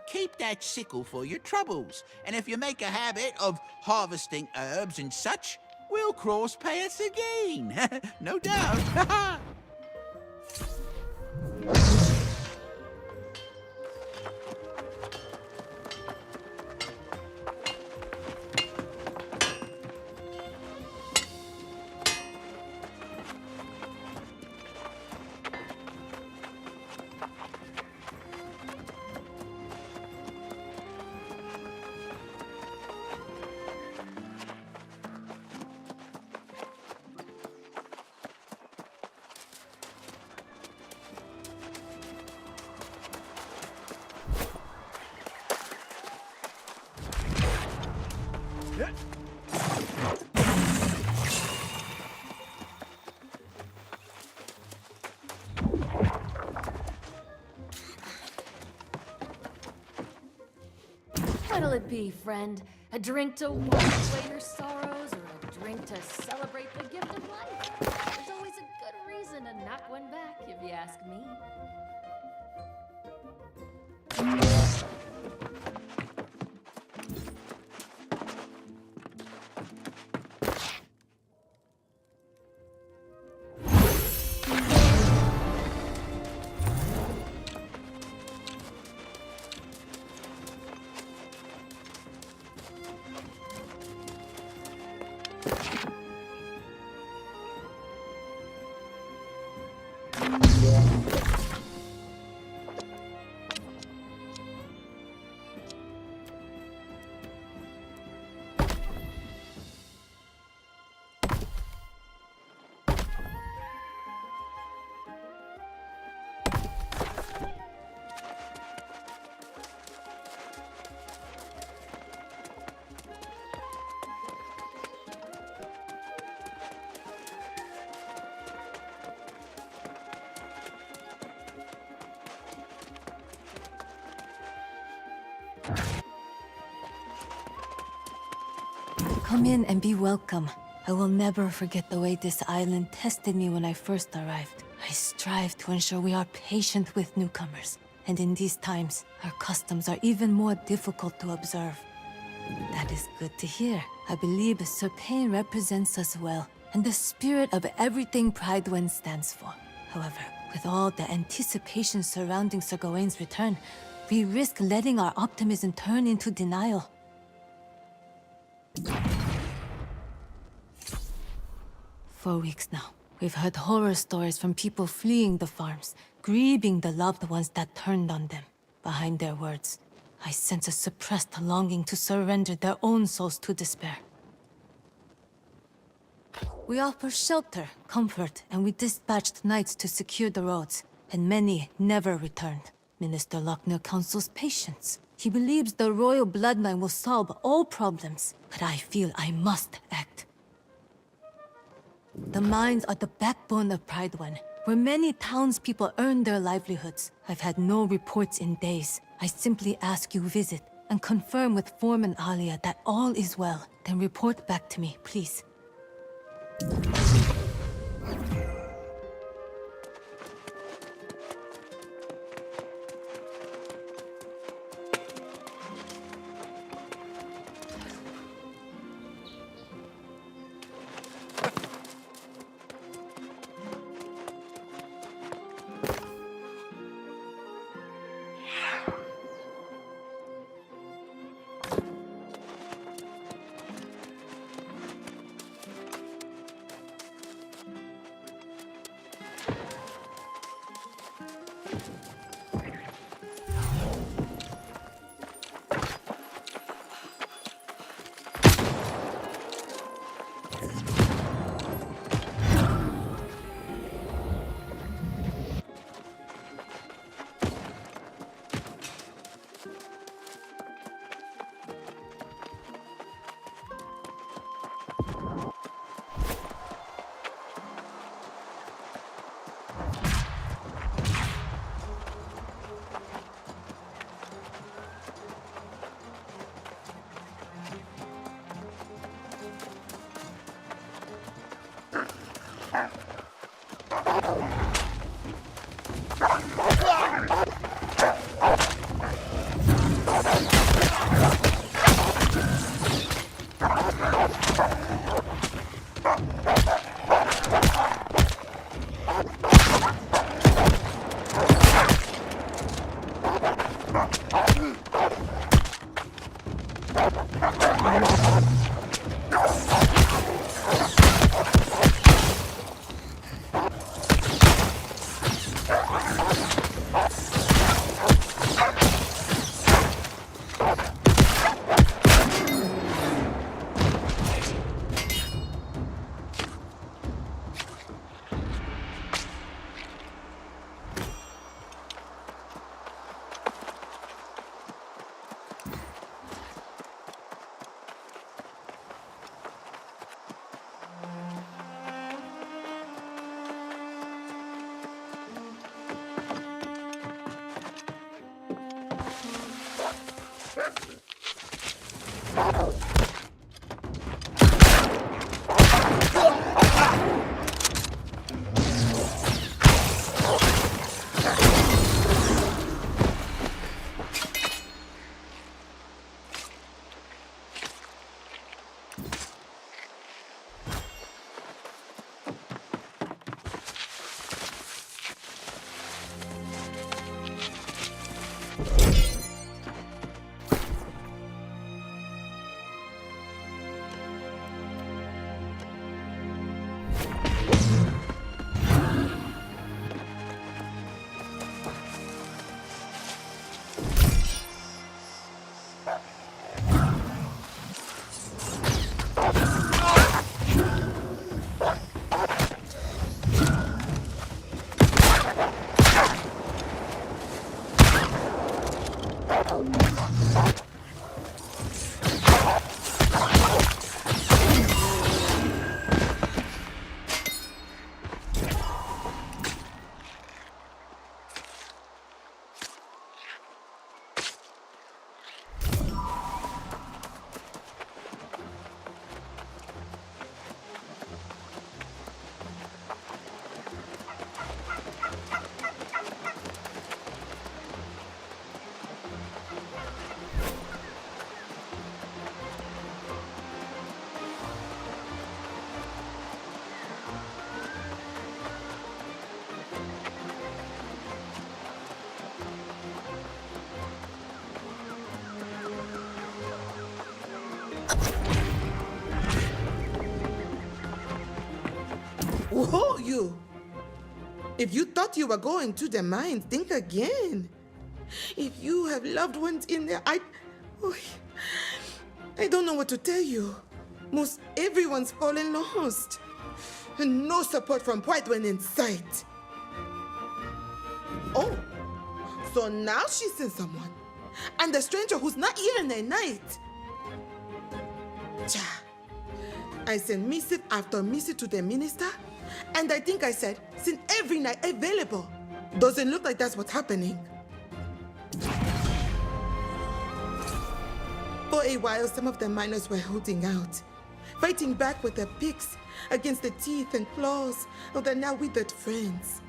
Keep that sickle for your troubles. And if you make a habit of harvesting herbs and such, we'll cross paths again. No doubt.
What'll it be, friend? A drink to wash away your sorrows, or a drink to celebrate the gift of life? There's always a good reason to knock one back, if you ask me. Come in and be welcome. I will never forget the way this island tested me when I first arrived. I strive to ensure we are patient with newcomers, and in these times, our customs are even more difficult to observe. That is good to hear. I believe Sir Payne represents us well, and the spirit of everything Prydwen stands for. However, with all the anticipation surrounding Sir Gawain's return, we risk letting our optimism turn into denial. 4 weeks now. We've heard horror stories from people fleeing the farms, grieving the loved ones that turned on them. Behind their words, I sense a suppressed longing to surrender their own souls to despair. We offer shelter, comfort, and we dispatched knights to secure the roads, and many never returned. Minister Lochner counsels patience. He believes the royal bloodline will solve all problems, but I feel I must act. The mines are the backbone of Prydwen, where many townspeople earn their livelihoods. I've had no reports in days. I simply ask you visit and confirm with Foreman Alia that all is well. Then report back to me, please.
Whoa, you! If you thought you were going to the mine, think again. If you have loved ones in there, I don't know what to tell you. Most everyone's fallen lost. And no support from Whitewind in sight. Oh, so now she sent someone. And the stranger who's not here in the night. Cha. I sent missive after missive to the minister, and I think I said, send every night available. Doesn't look like that's what's happening. For a while, some of the miners were holding out, fighting back with their picks against the teeth and claws of their now withered friends.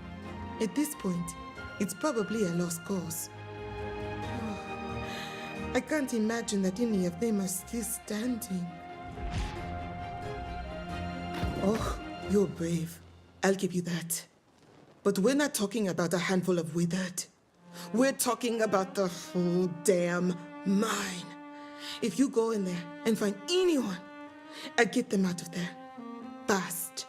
At this point, it's probably a lost cause. I can't imagine that any of them are still standing. Oh, you're brave. I'll give you that. But we're not talking about a handful of withered. We're talking about the whole damn mine. If you go in there and find anyone, I'll get them out of there. Fast.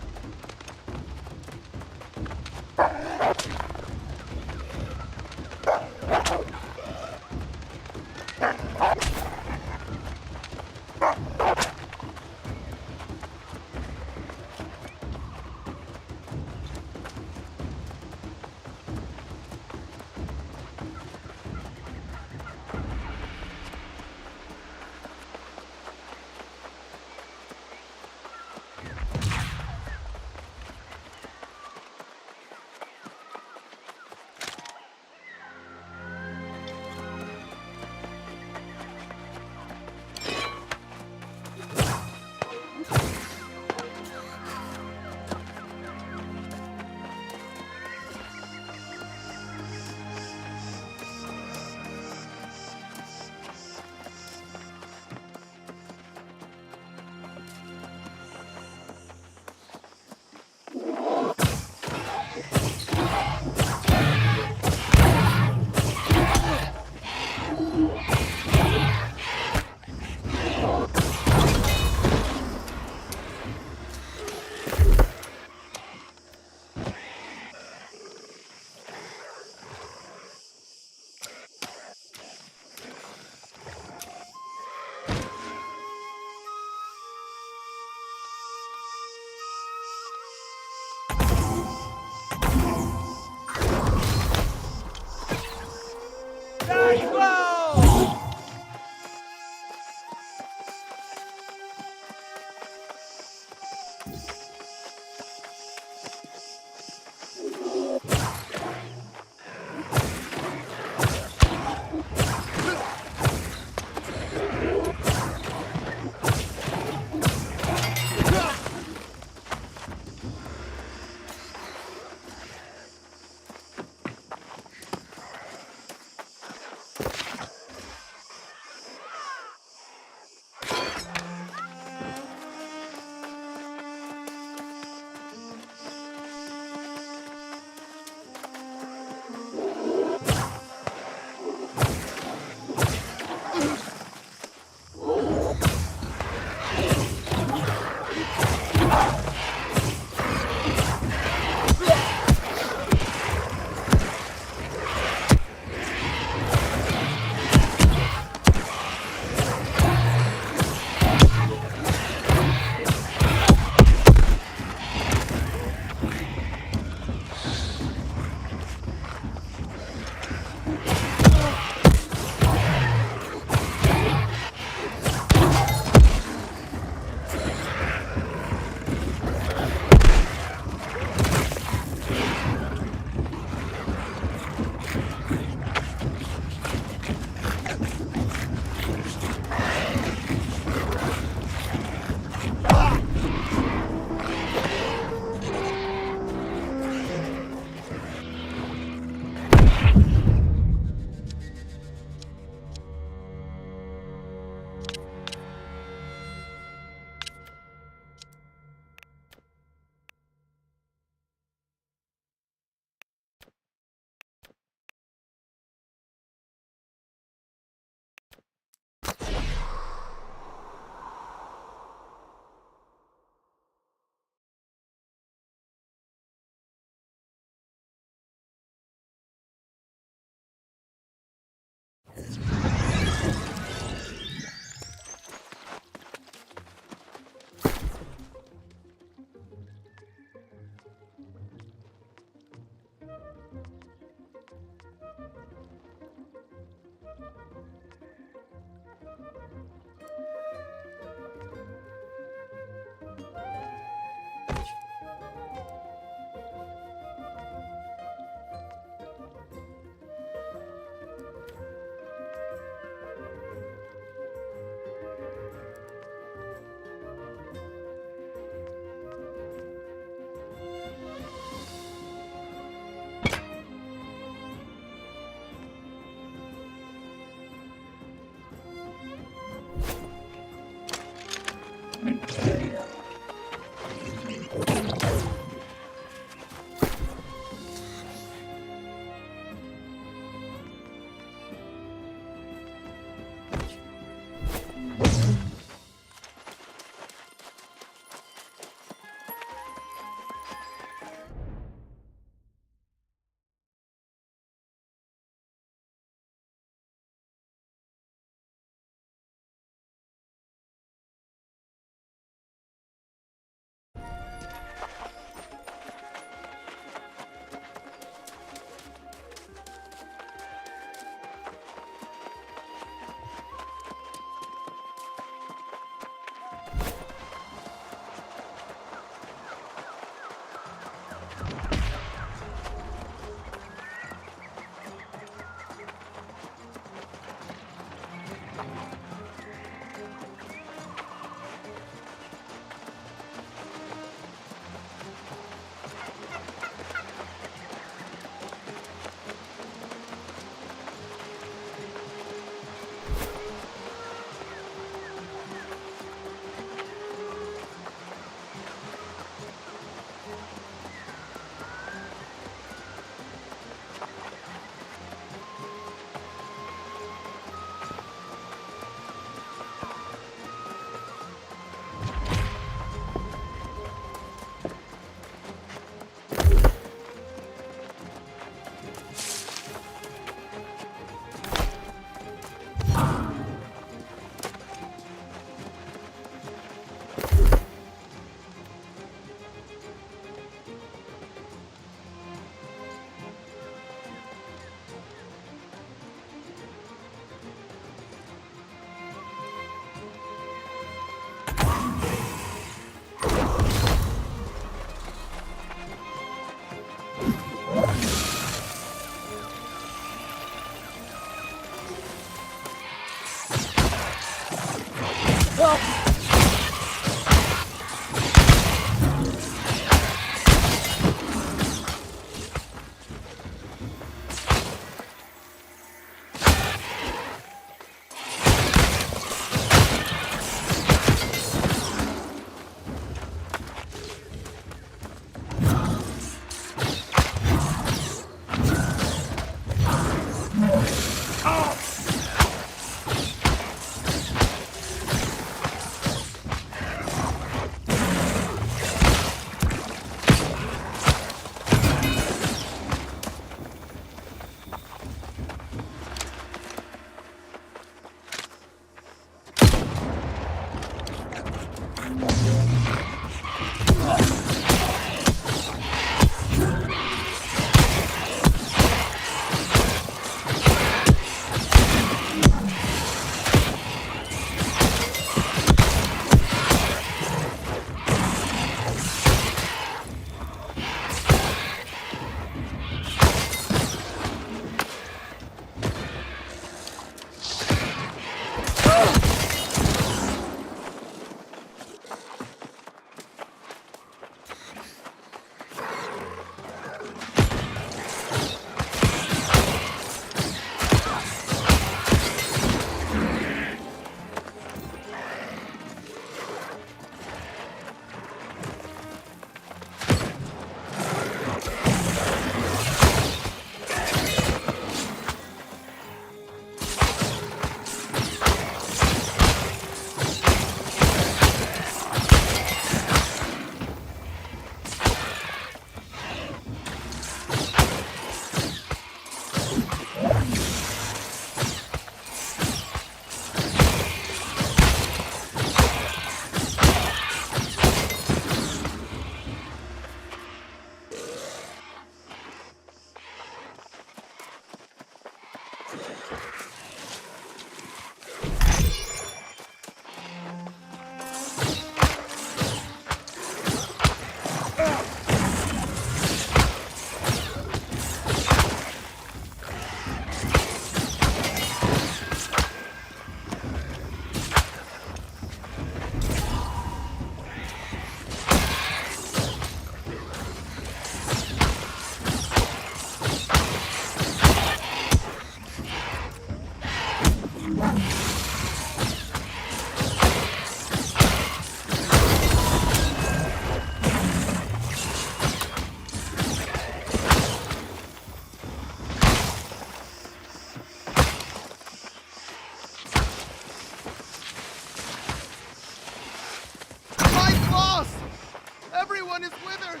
Everyone is withered!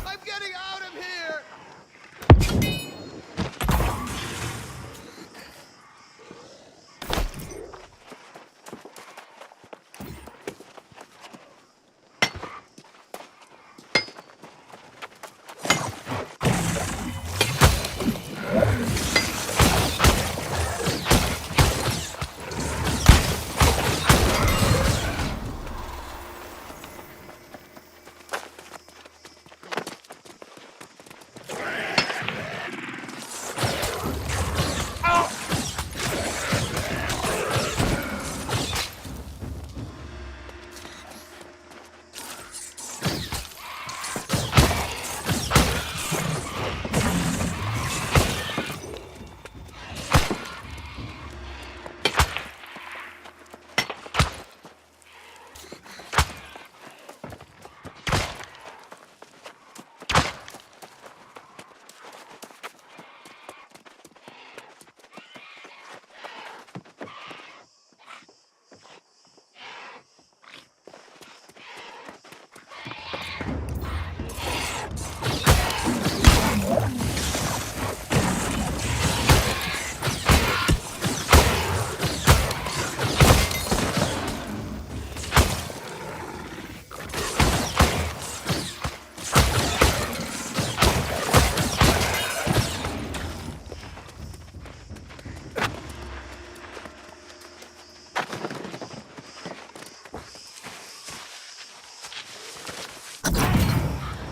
I'm getting out of here!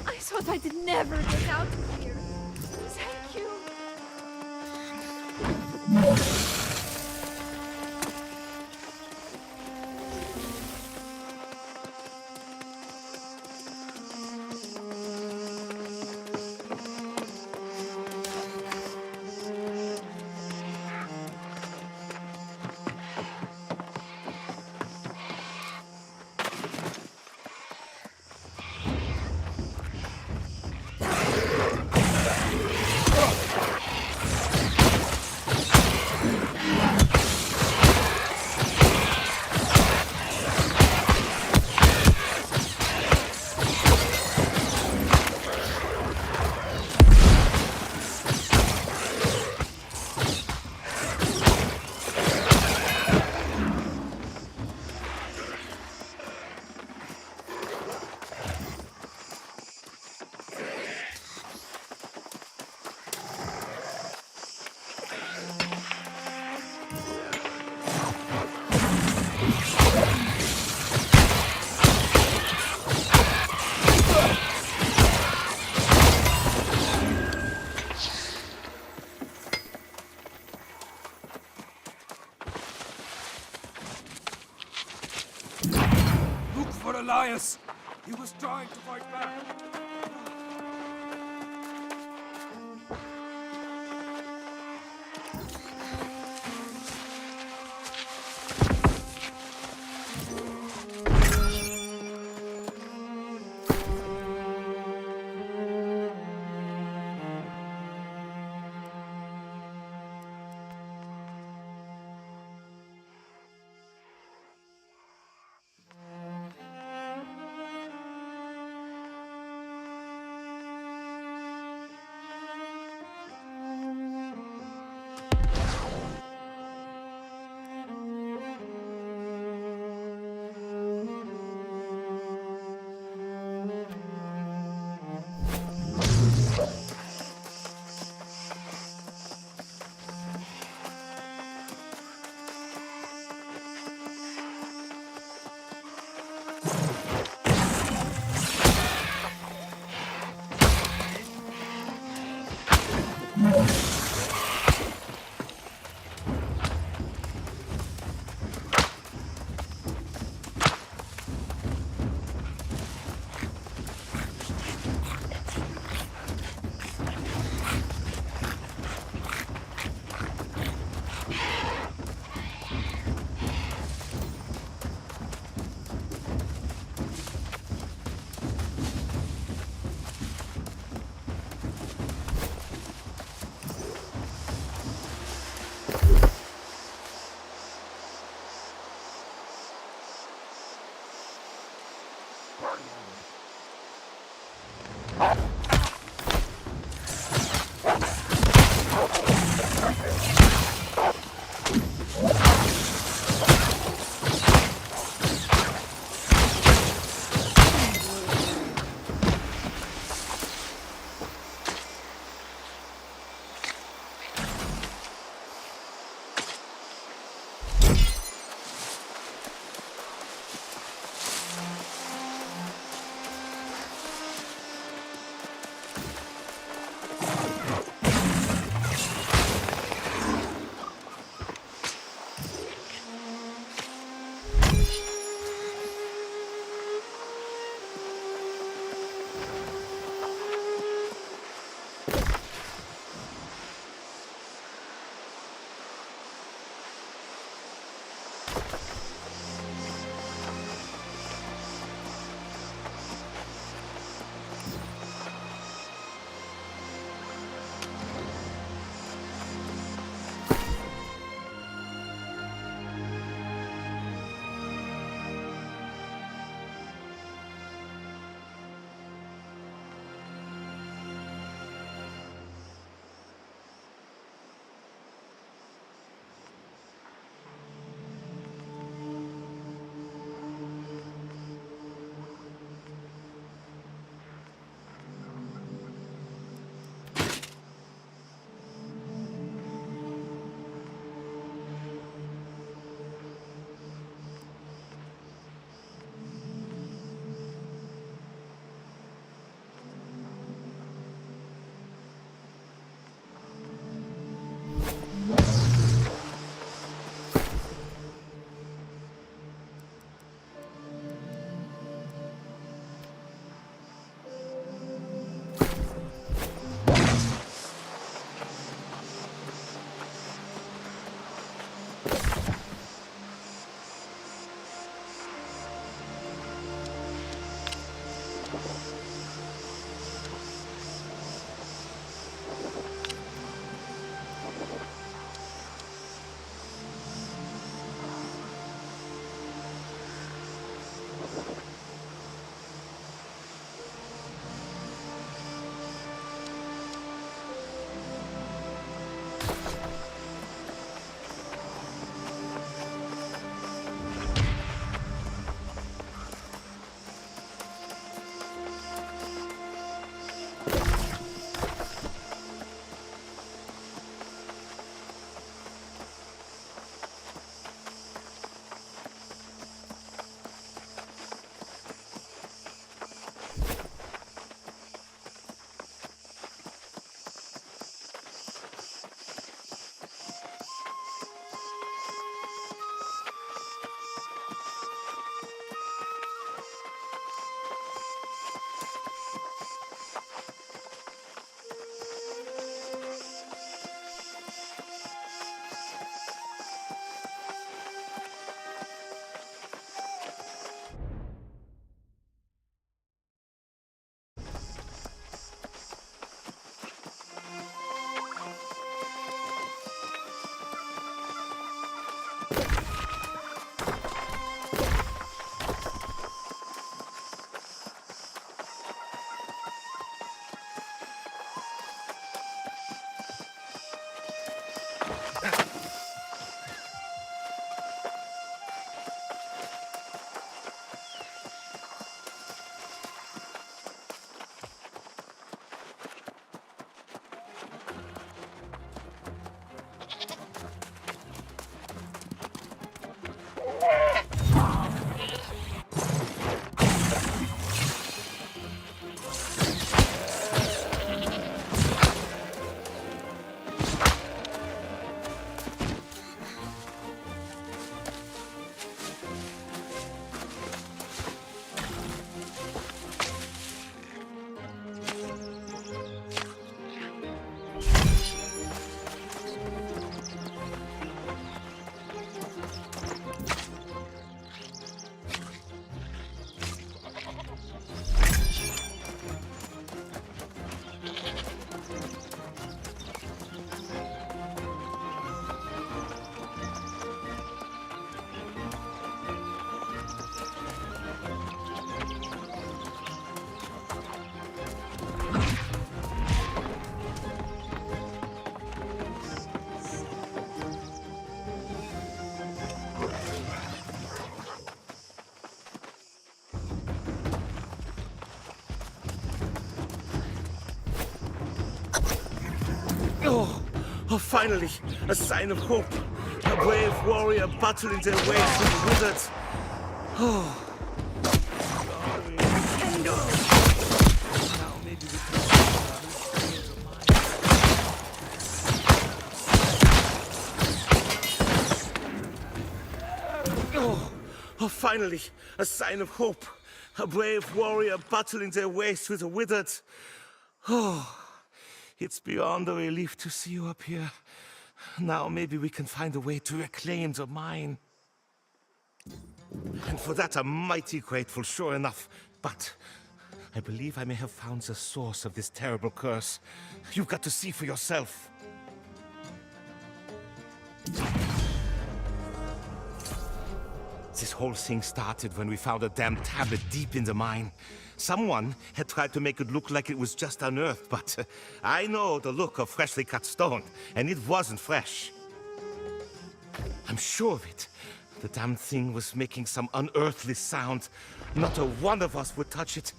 I thought I'd never get out of here. Thank you.
Look for Elias! He was trying to fight back!
finally, a sign of hope. A brave warrior battling their way through the wizards. Oh. Oh, finally, a sign of hope. A brave warrior battling their way through the withered. Oh, it's beyond a relief to see you up here. Now maybe we can find a way to reclaim the mine. And for that I'm mighty grateful, sure enough. But I believe I may have found the source of this terrible curse. You've got to see for yourself. This whole thing started when we found a damn tablet deep in the mine. Someone had tried to make it look like it was just unearthed, but I know the look of freshly cut stone, and it wasn't fresh. I'm sure of it. The damn thing was making some unearthly sound. Not a one of us would touch it.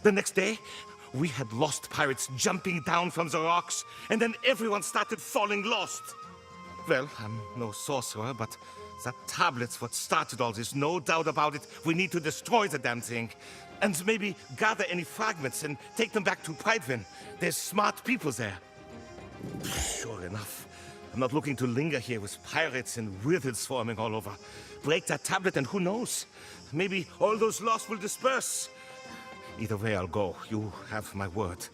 The next day, we had lost pirates jumping down from the rocks, and then everyone started falling lost. Well, I'm no sorcerer, but that tablet's what started all this, no doubt about it. We need to destroy the damn thing. And maybe gather any fragments and take them back to Prydwen. There's smart people there. Sure enough. I'm not looking to linger here with pirates and wizards swarming all over. Break that tablet and who knows? Maybe all those lost will disperse. Either way I'll go. You have my word.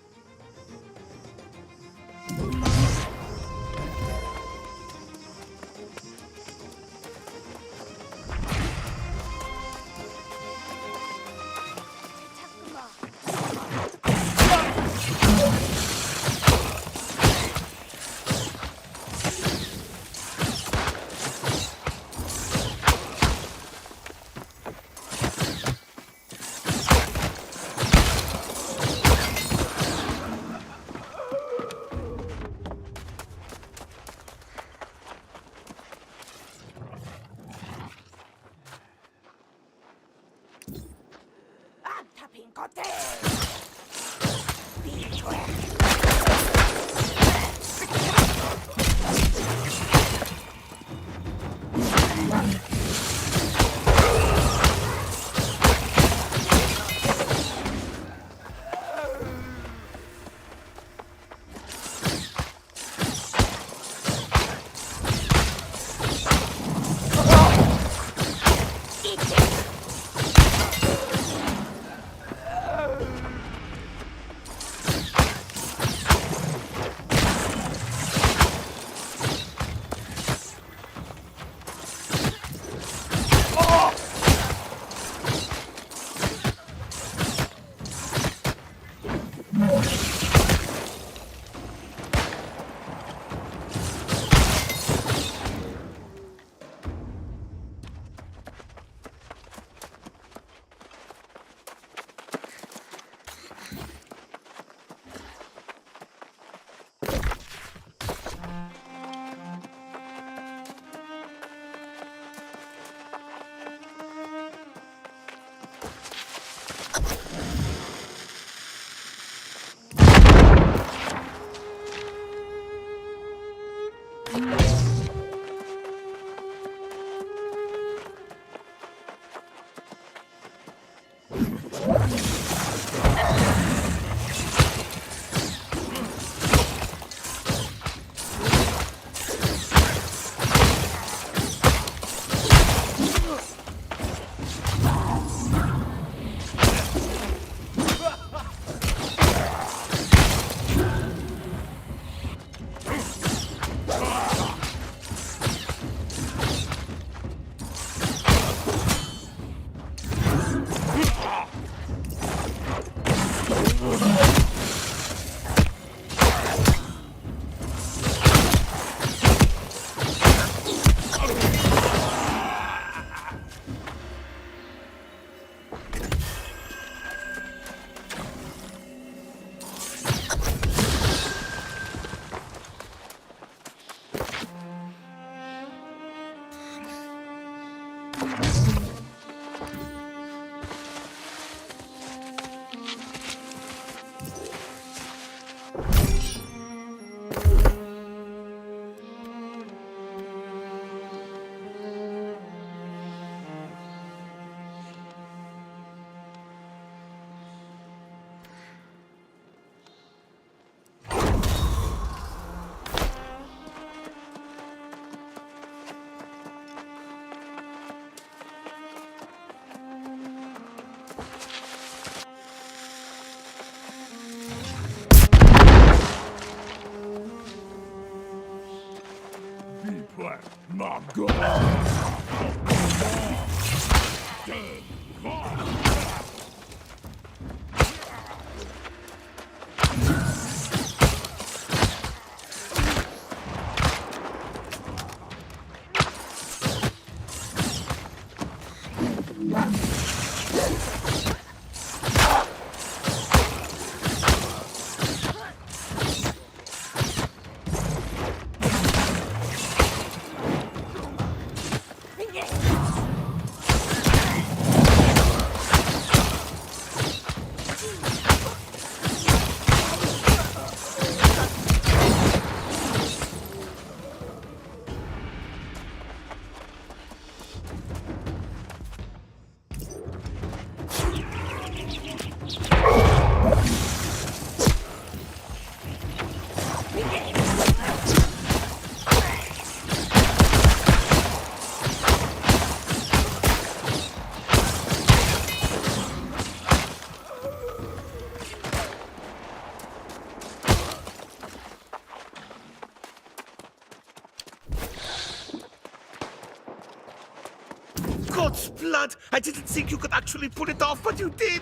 God's blood! I didn't think you could actually pull it off, but you did!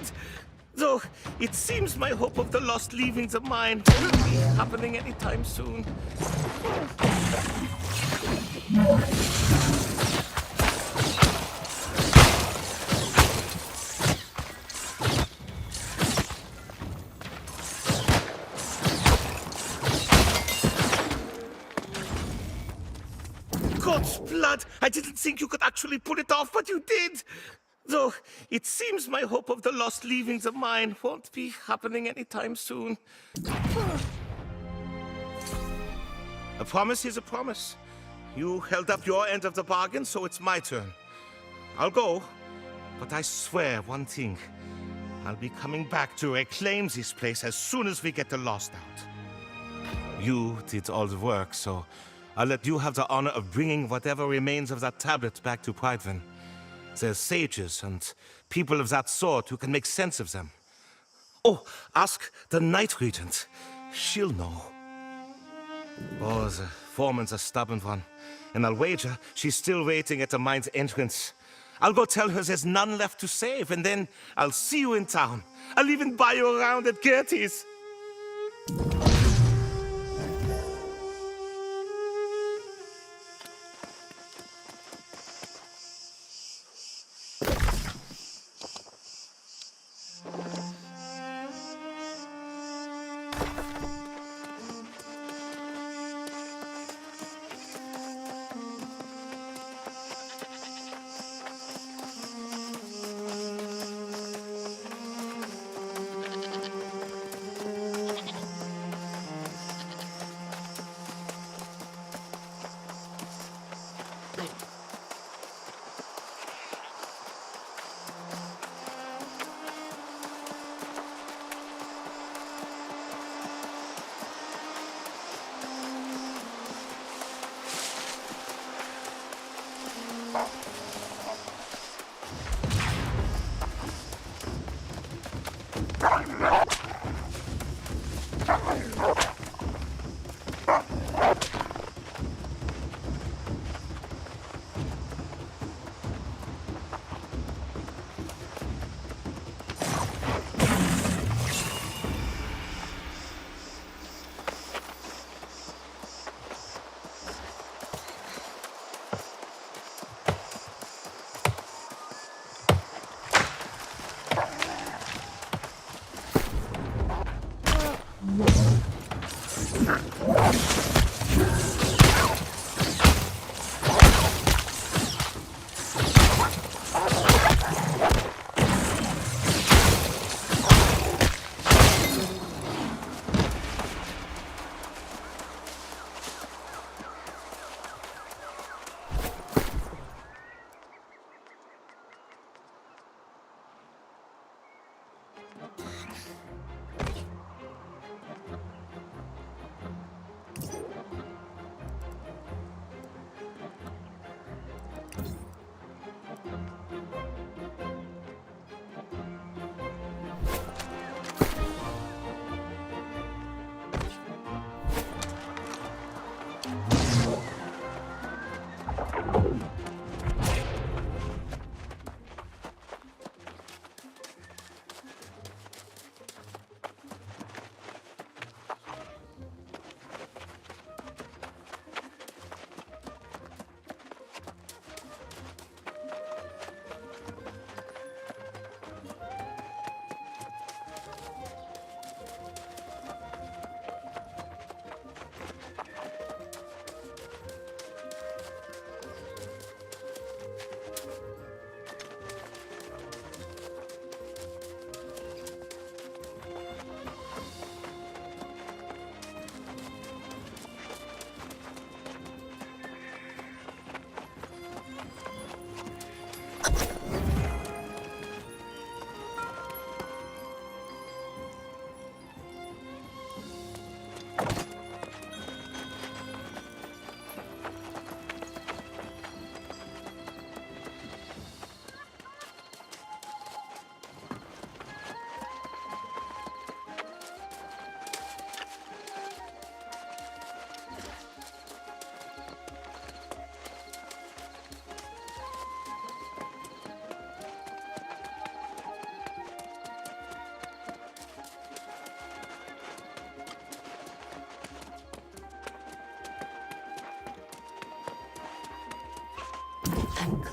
Though, it seems my hope of the lost leavings of mine won't be happening anytime soon. God's blood! I didn't think you could actually pull it off, but you did! Though, it seems my hope of the lost leavings of mine won't be happening anytime soon. A promise is a promise. You held up your end of the bargain, so it's my turn. I'll go, but I swear one thing. I'll be coming back to reclaim this place as soon as we get the Lost out. You did all the work, so I'll let you have the honor of bringing whatever remains of that tablet back to Prydwen. There's sages and people of that sort who can make sense of them. Oh, ask the Night Regent. She'll know. Oh, the foreman's a stubborn one. And I'll wager she's still waiting at the mine's entrance. I'll go tell her there's none left to save, and then I'll see you in town. I'll even buy you around at Gertie's.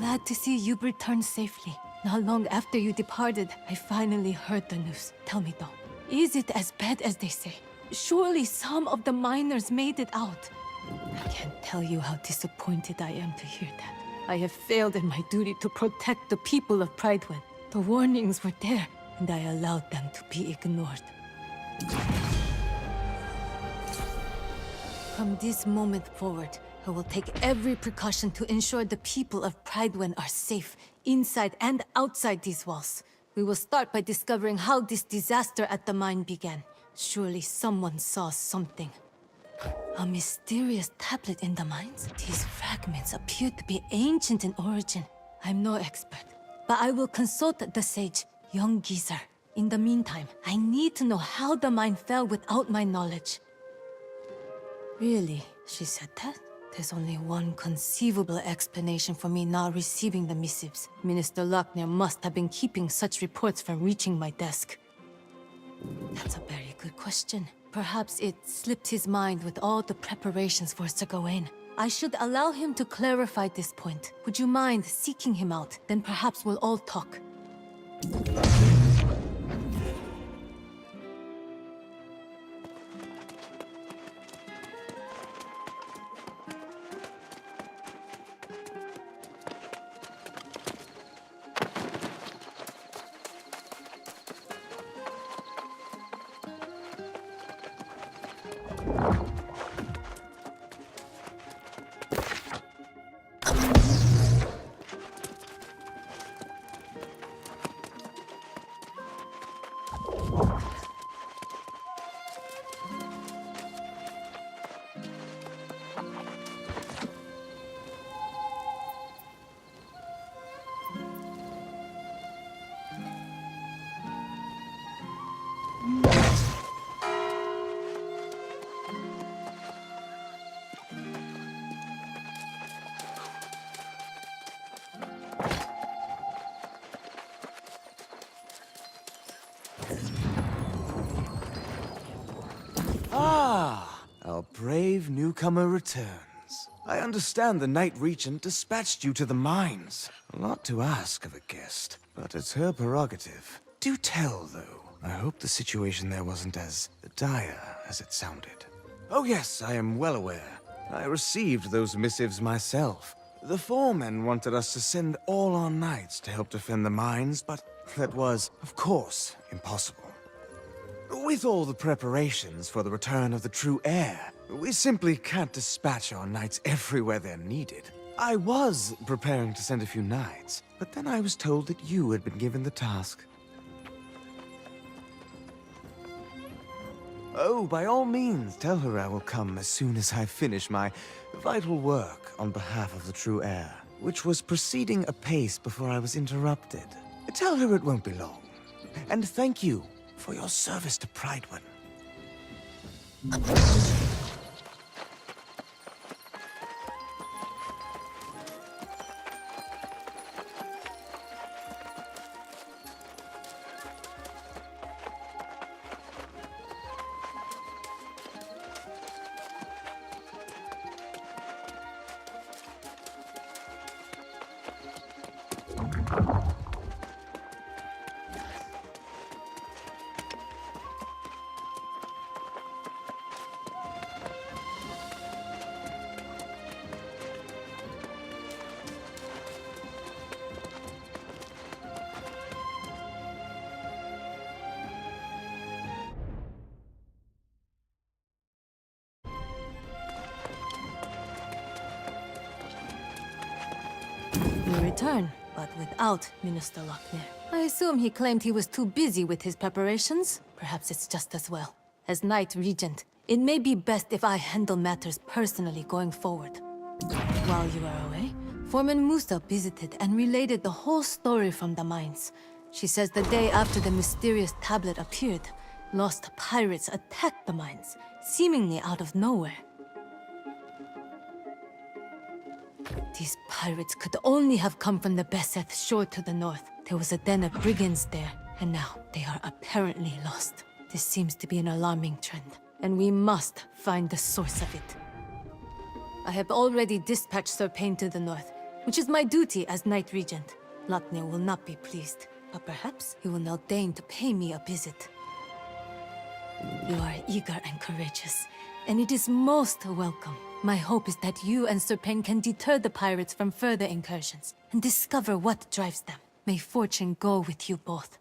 glad to see you returned safely. Not long after you departed, I finally heard the news. Tell me though, is it as bad as they say? Surely some of the miners made it out. I can't tell you how disappointed I am to hear that. I have failed in my duty to protect the people of Pridewind. The warnings were there, and I allowed them to be ignored. From this moment forward, I will take every precaution to ensure the people of Pridewind are safe, inside and outside these walls. We will start by discovering how this disaster at the mine began. Surely someone saw something. A mysterious tablet in the mines? These fragments appear to be ancient in origin. I'm no expert, but I will consult the sage, young Geezer. In the meantime, I need to know how the mine fell without my knowledge. Really? She said that? There's only one conceivable explanation for me not receiving the missives. Minister Lochner must have been keeping such reports from reaching my desk. That's a very good question. Perhaps it slipped his mind with all the preparations for Sir Gawain. I should allow him to clarify this point. Would you mind seeking him out? Then perhaps we'll all talk.
Ah, our brave newcomer returns. I understand the Knight Regent dispatched you to the mines. A lot to ask of a guest, but it's her prerogative. Do tell, though. I hope the situation there wasn't as dire as it sounded. Oh yes, I am well aware. I received those missives myself. The foremen wanted us to send all our knights to help defend the mines, but that was, of course, impossible. With all the preparations for the return of the true heir, we simply can't dispatch our knights everywhere they're needed. I was preparing to send a few knights, but then I was told that you had been given the task. Oh, by all means, tell her I will come as soon as I finish my vital work on behalf of the true heir, which was proceeding apace before I was interrupted. Tell her it won't be long. And thank you for your service to Pridewind.
You return, but without Minister Lochner. I assume he claimed he was too busy with his preparations. Perhaps it's just as well. As Knight Regent, it may be best if I handle matters personally going forward. While you are away, Foreman Musa visited and related the whole story from the mines. She says the day after the mysterious tablet appeared, lost pirates attacked the mines, seemingly out of nowhere. These pirates could only have come from the Beseth shore to the north. There was a den of brigands there, and now they are apparently lost. This seems to be an alarming trend, and we must find the source of it. I have already dispatched Sir Payne to the north. which is my duty as Knight Regent. Lotnir will not be pleased, but perhaps he will now deign to pay me a visit. You are eager and courageous, and it is most welcome. My hope is that you and Sir Pen can deter the pirates from further incursions, and discover what drives them. May fortune go with you both.